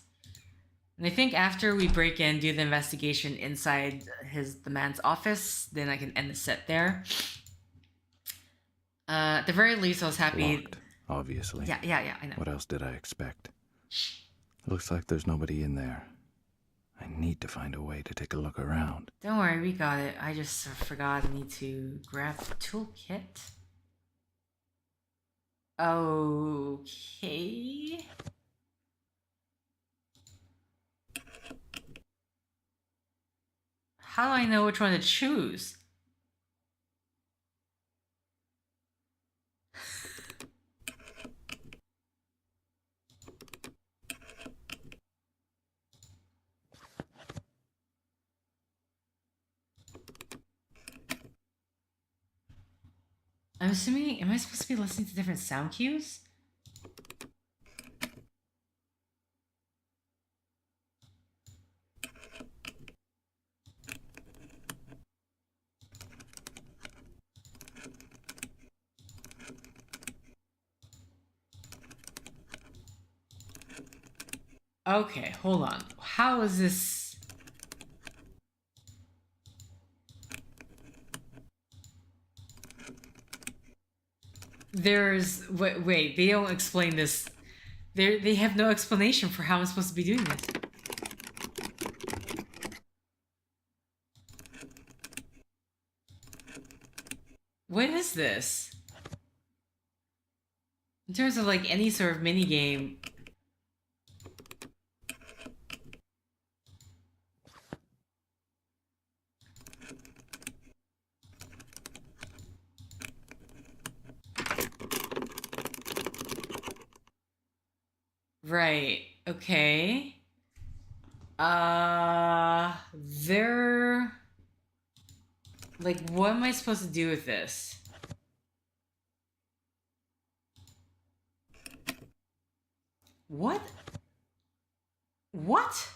S1: And I think after we break in, do the investigation inside the man's office, then I can end the set there. At the very least, I was happy.
S3: Locked, obviously.
S1: Yeah, I know.
S3: What else did I expect? Looks like there's nobody in there. I need to find a way to take a look around.
S1: Don't worry, we got it. I just forgot I need to grab the toolkit. Okay. How do I know which one to choose? I'm assuming, am I supposed to be listening to different sound cues? Okay, hold on. How is this? Wait, they don't explain this. They have no explanation for how I'm supposed to be doing this. What is this? In terms of like any sort of mini game. Right. Okay. They're... Like, what am I supposed to do with this? What? What?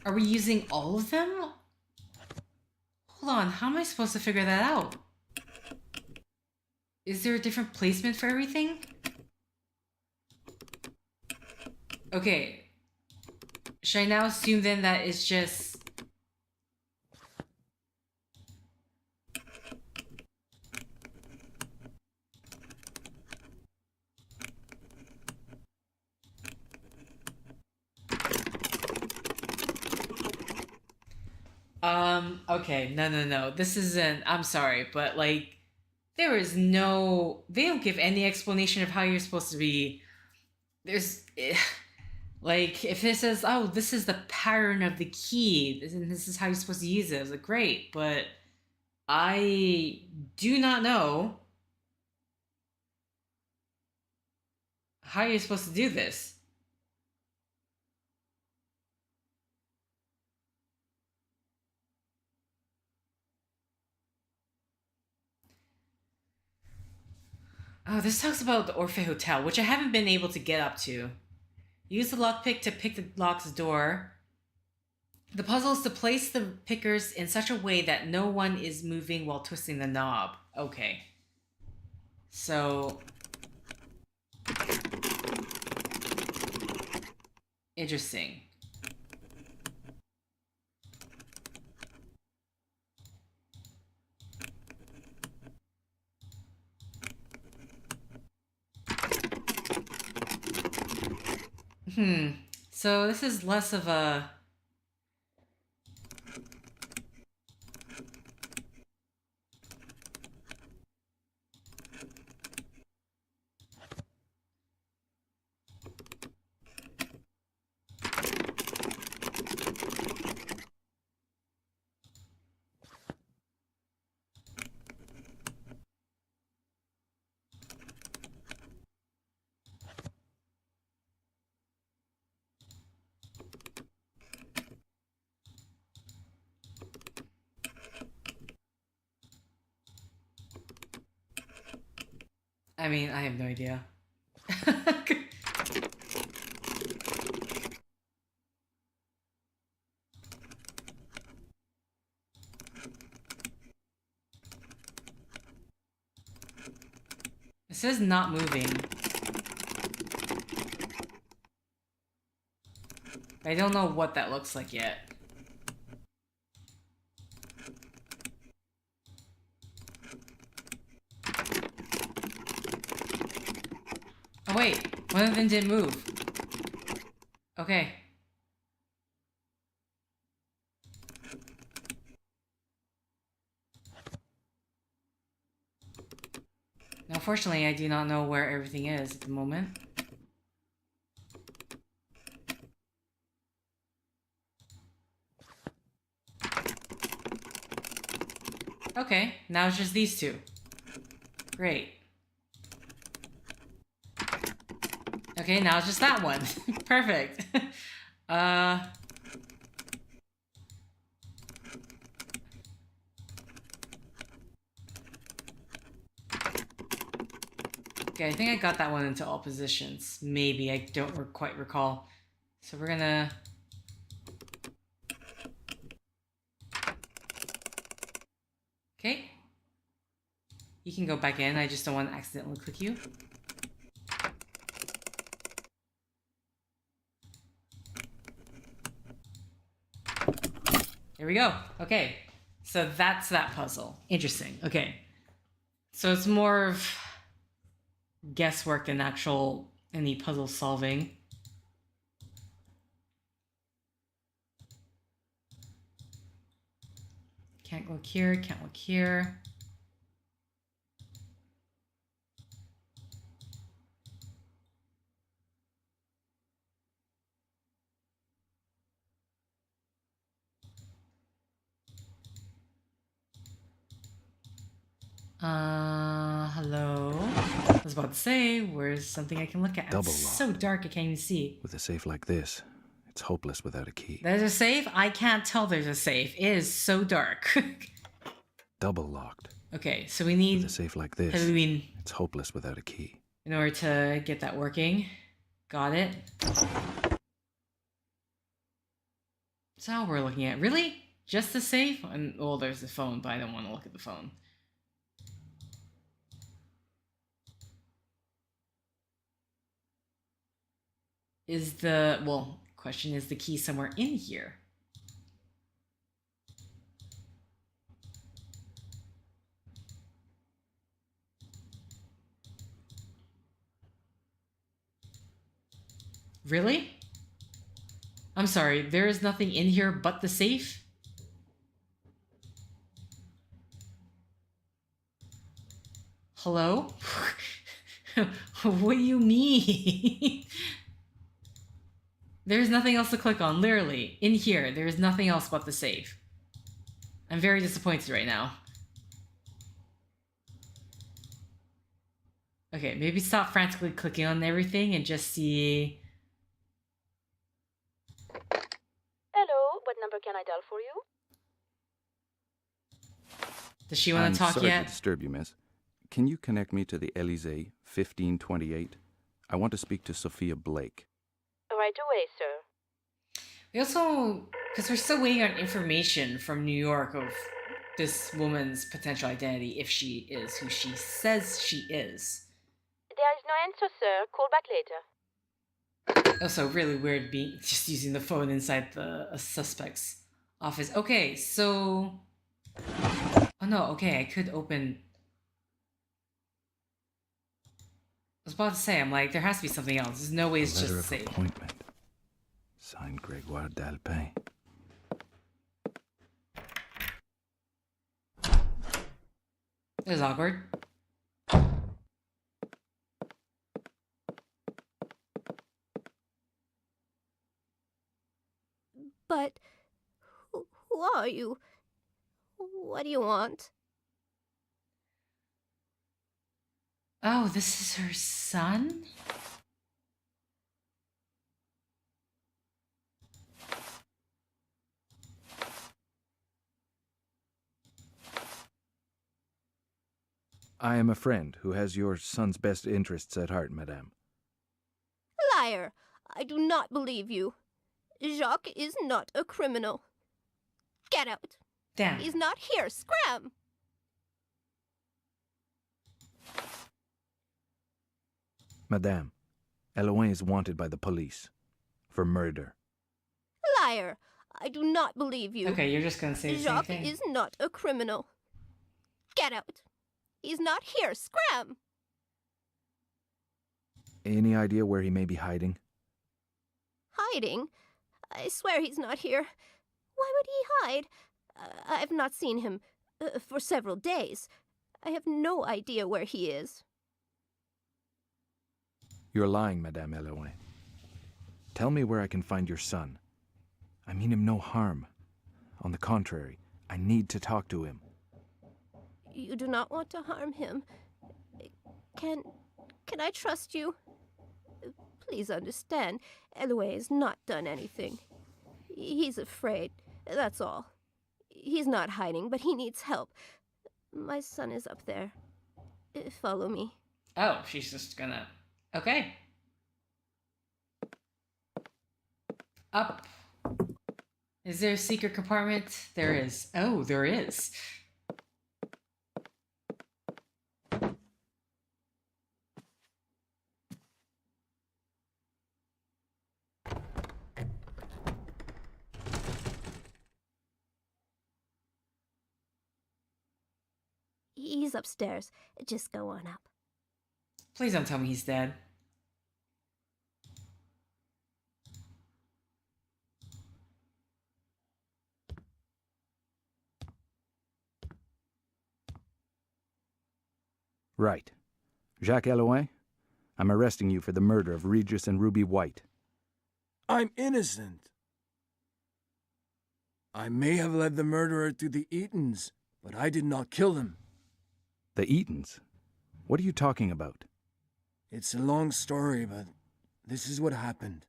S1: Are we using all of them? Hold on, how am I supposed to figure that out? Is there a different placement for everything? Okay. Should I now assume then that it's just... Okay, no. This isn't... I'm sorry, but like... There is no... They don't give any explanation of how you're supposed to be... There's... Like, if this says, oh, this is the pattern of the key, and this is how you're supposed to use it, I was like, great, but I do not know how you're supposed to do this. Oh, this talks about the Orphe Hotel, which I haven't been able to get up to. Use the lockpick to pick the lock's door. The puzzle is to place the pickers in such a way that no one is moving while twisting the knob. Okay. So... Interesting. So this is less of a... I mean, I have no idea. It says not moving. I don't know what that looks like yet. Oh wait, one of them didn't move. Okay. Now, fortunately, I do not know where everything is at the moment. Okay, now it's just these two. Great. Okay, now it's just that one. Perfect. Okay, I think I got that one into all positions. Maybe, I don't quite recall. So we're gonna... Okay. You can go back in, I just don't want to accidentally click you. There we go. Okay. So that's that puzzle. Interesting. Okay. So it's more of guesswork than actual any puzzle solving. Can't look here, can't look here. Hello? I was about to say, where's something I can look at?
S3: Double
S1: It's
S3: locked.
S1: so dark I can't even see.
S3: With a safe like this, it's hopeless without a key.
S1: There's a safe? I can't tell there's a safe. It is so dark.
S3: Double locked.
S1: Okay, so we need...
S3: With a safe like this,
S1: Halloween
S3: it's hopeless without a key.
S1: in order to get that working. Got it. That's all we're looking at. Really? Just the safe? And, well, there's the phone, but I don't want to look at the phone. Is the... Well, question is the key somewhere in here? Really? I'm sorry, there is nothing in here but the safe? Hello? What do you mean? There's nothing else to click on, literally. In here, there is nothing else but the safe. I'm very disappointed right now. Okay, maybe stop frantically clicking on everything and just see...
S4: Hello, what number can I dial for you?
S1: Does she want to talk
S3: sorry
S1: yet?
S3: to disturb you, miss. Can you connect me to the Elysee, 1528? I want to speak to Sophia Blake.
S4: Right away, sir.
S1: We also, because we're still waiting on information from New York of this woman's potential identity, if she is who she says she is.
S4: There is no answer, sir. Call back later.
S1: Also, really weird being just using the phone inside the suspect's office. Okay, so... Oh no, okay, I could open... I was about to say, I'm like, there has to be something else. There's no way it's just
S3: Letter
S1: a
S3: of
S1: safe.
S3: appointment. Signed, Gregoire d'Alpin.
S1: This is awkward.
S6: But who are you? What do you want?
S1: Oh, this is her son?
S3: I am a friend who has your son's best interests at heart, madame.
S6: Liar! I do not believe you. Jacques is not a criminal. Get out.
S1: Damn.
S6: He's not here. Scram!
S3: Madame, Eloin is wanted by the police for murder.
S6: Liar! I do not believe you.
S1: Okay, you're just gonna say the
S6: Jacques
S1: same thing.
S6: is not a criminal. Get out. He's not here. Scram!
S3: Any idea where he may be hiding?
S6: Hiding? I swear he's not here. Why would he hide? I've not seen him for several days. I have no idea where he is.
S3: You're lying, Madame Eloin. Tell me where I can find your son. I mean him no harm. On the contrary, I need to talk to him.
S6: You do not want to harm him. Can I trust you? Please understand, Eloy has not done anything. He's afraid, that's all. He's not hiding, but he needs help. My son is up there. Follow me.
S1: Oh, she's just gonna... Okay. Up. Is there a secret compartment? There is. Oh, there is.
S6: He's upstairs. Just go on up.
S1: Please don't tell me he's dead.
S3: Right. Jacques Eloin, I'm arresting you for the murder of Regis and Ruby White.
S16: I'm innocent. I may have led the murderer to the Eatons, but I did not kill them.
S3: The Eatons? What are you talking about?
S16: It's a long story, but this is what happened.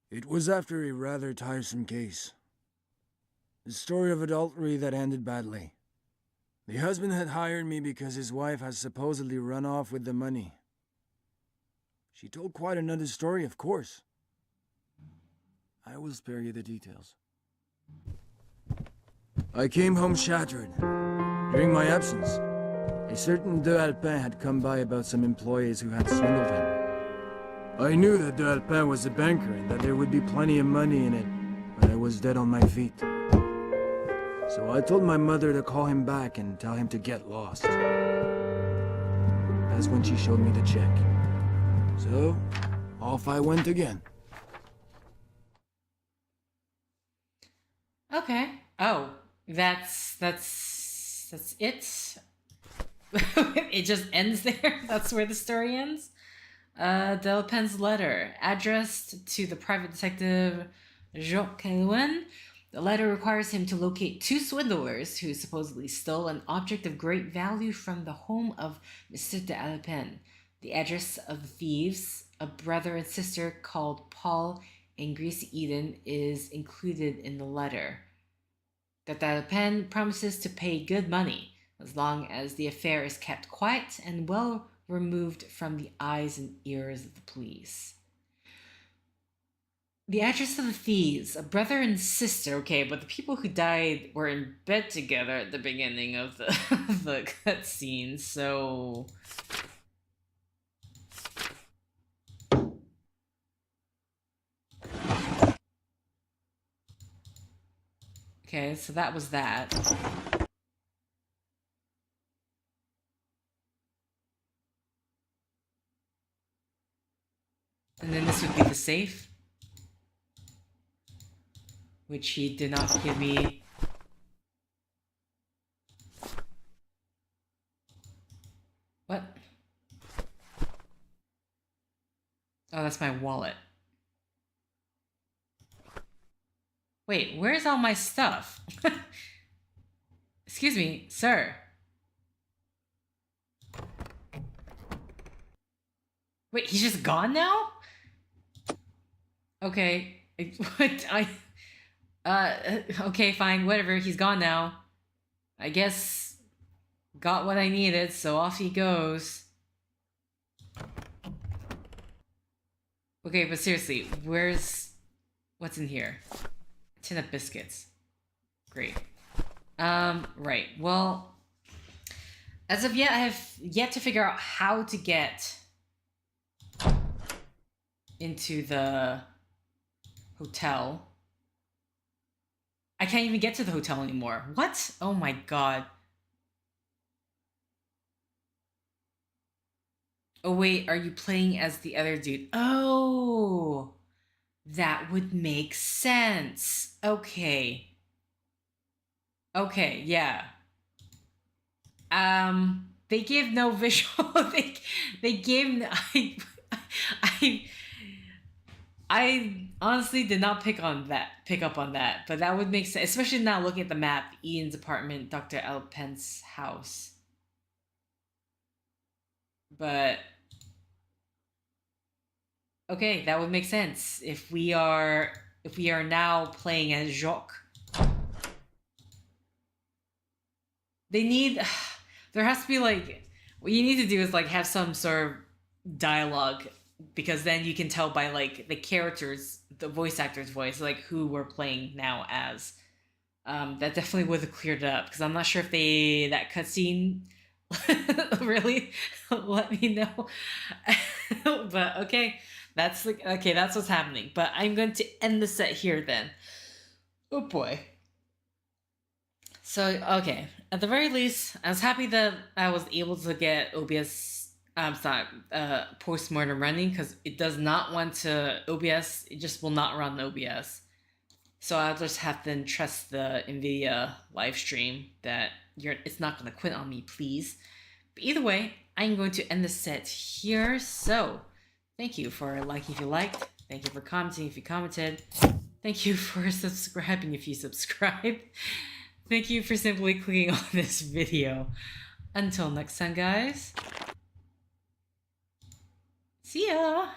S16: It was after a rather tiresome case. The story of adultery that ended badly. The husband had hired me because his wife has supposedly run off with the money. She told quite another story, of course. I will spare you the details. I came home shattered. During my absence, a certain de Alpin had come by about some employees who had swindled him. I knew that de Alpin was a banker and that there would be plenty of money in it, but I was dead on my feet. So I told my mother to call him back and tell him to get lost. That's when she showed me the check. So, off I went again.
S1: Okay. Oh, that's it. It just ends there. That's where the story ends. Delpen's letter, addressed to the private detective Jacques Eloin. The letter requires him to locate two swindlers who supposedly stole an object of great value from the home of Mr. de Alpin. The address of the thieves, a brother and sister called Paul and Grace Eden, is included in the letter. That de Alpin promises to pay good money as long as the affair is kept quiet and well removed from the eyes and ears of the police. The address of the thieves, a brother and sister, okay, but the people who died were in bed together at the beginning of the, the cutscene, so... Okay, so that was that. And then this would be the safe. which he did not give me. What? Oh, that's my wallet. Wait, where's all my stuff? Excuse me, sir. Wait, he's just gone now? Okay. What? Okay, fine, whatever. He's gone now. I guess got what I needed, so off he goes. Okay, but seriously, what's in here? Tin of biscuits. Great. Right. Well, as of yet, I have yet to figure out how to get into the hotel. I can't even get to the hotel anymore. What? Oh my god. Oh wait, are you playing as the other dude? Oh, that would make sense. Okay. Okay, yeah. They give no visual. they gave I honestly did not pick up on that, but that would make sense, especially now looking at the map. Ian's apartment, Dr. Alpen's house. But okay, that would make sense if we are now playing as Jacques. There has to be like, what you need to do is like have some sort of dialogue, because then you can tell by like the characters, the voice actor's voice, like who we're playing now as. That definitely would have cleared it up, because I'm not sure if that cutscene really let me know. But okay, that's what's happening. But I'm going to end the set here then. Oh boy. So, okay, at the very least, I was happy that I was able to get OBS, post-mortem running, because it does not want to OBS, it just will not run OBS. So I'll just have to trust the NVIDIA live stream that it's not going to quit on me, please. But either way, I'm going to end the set here, so thank you for liking if you liked, thank you for commenting if you commented, thank you for subscribing if you subscribed. Thank you for simply clicking on this video. Until next time, guys. See ya!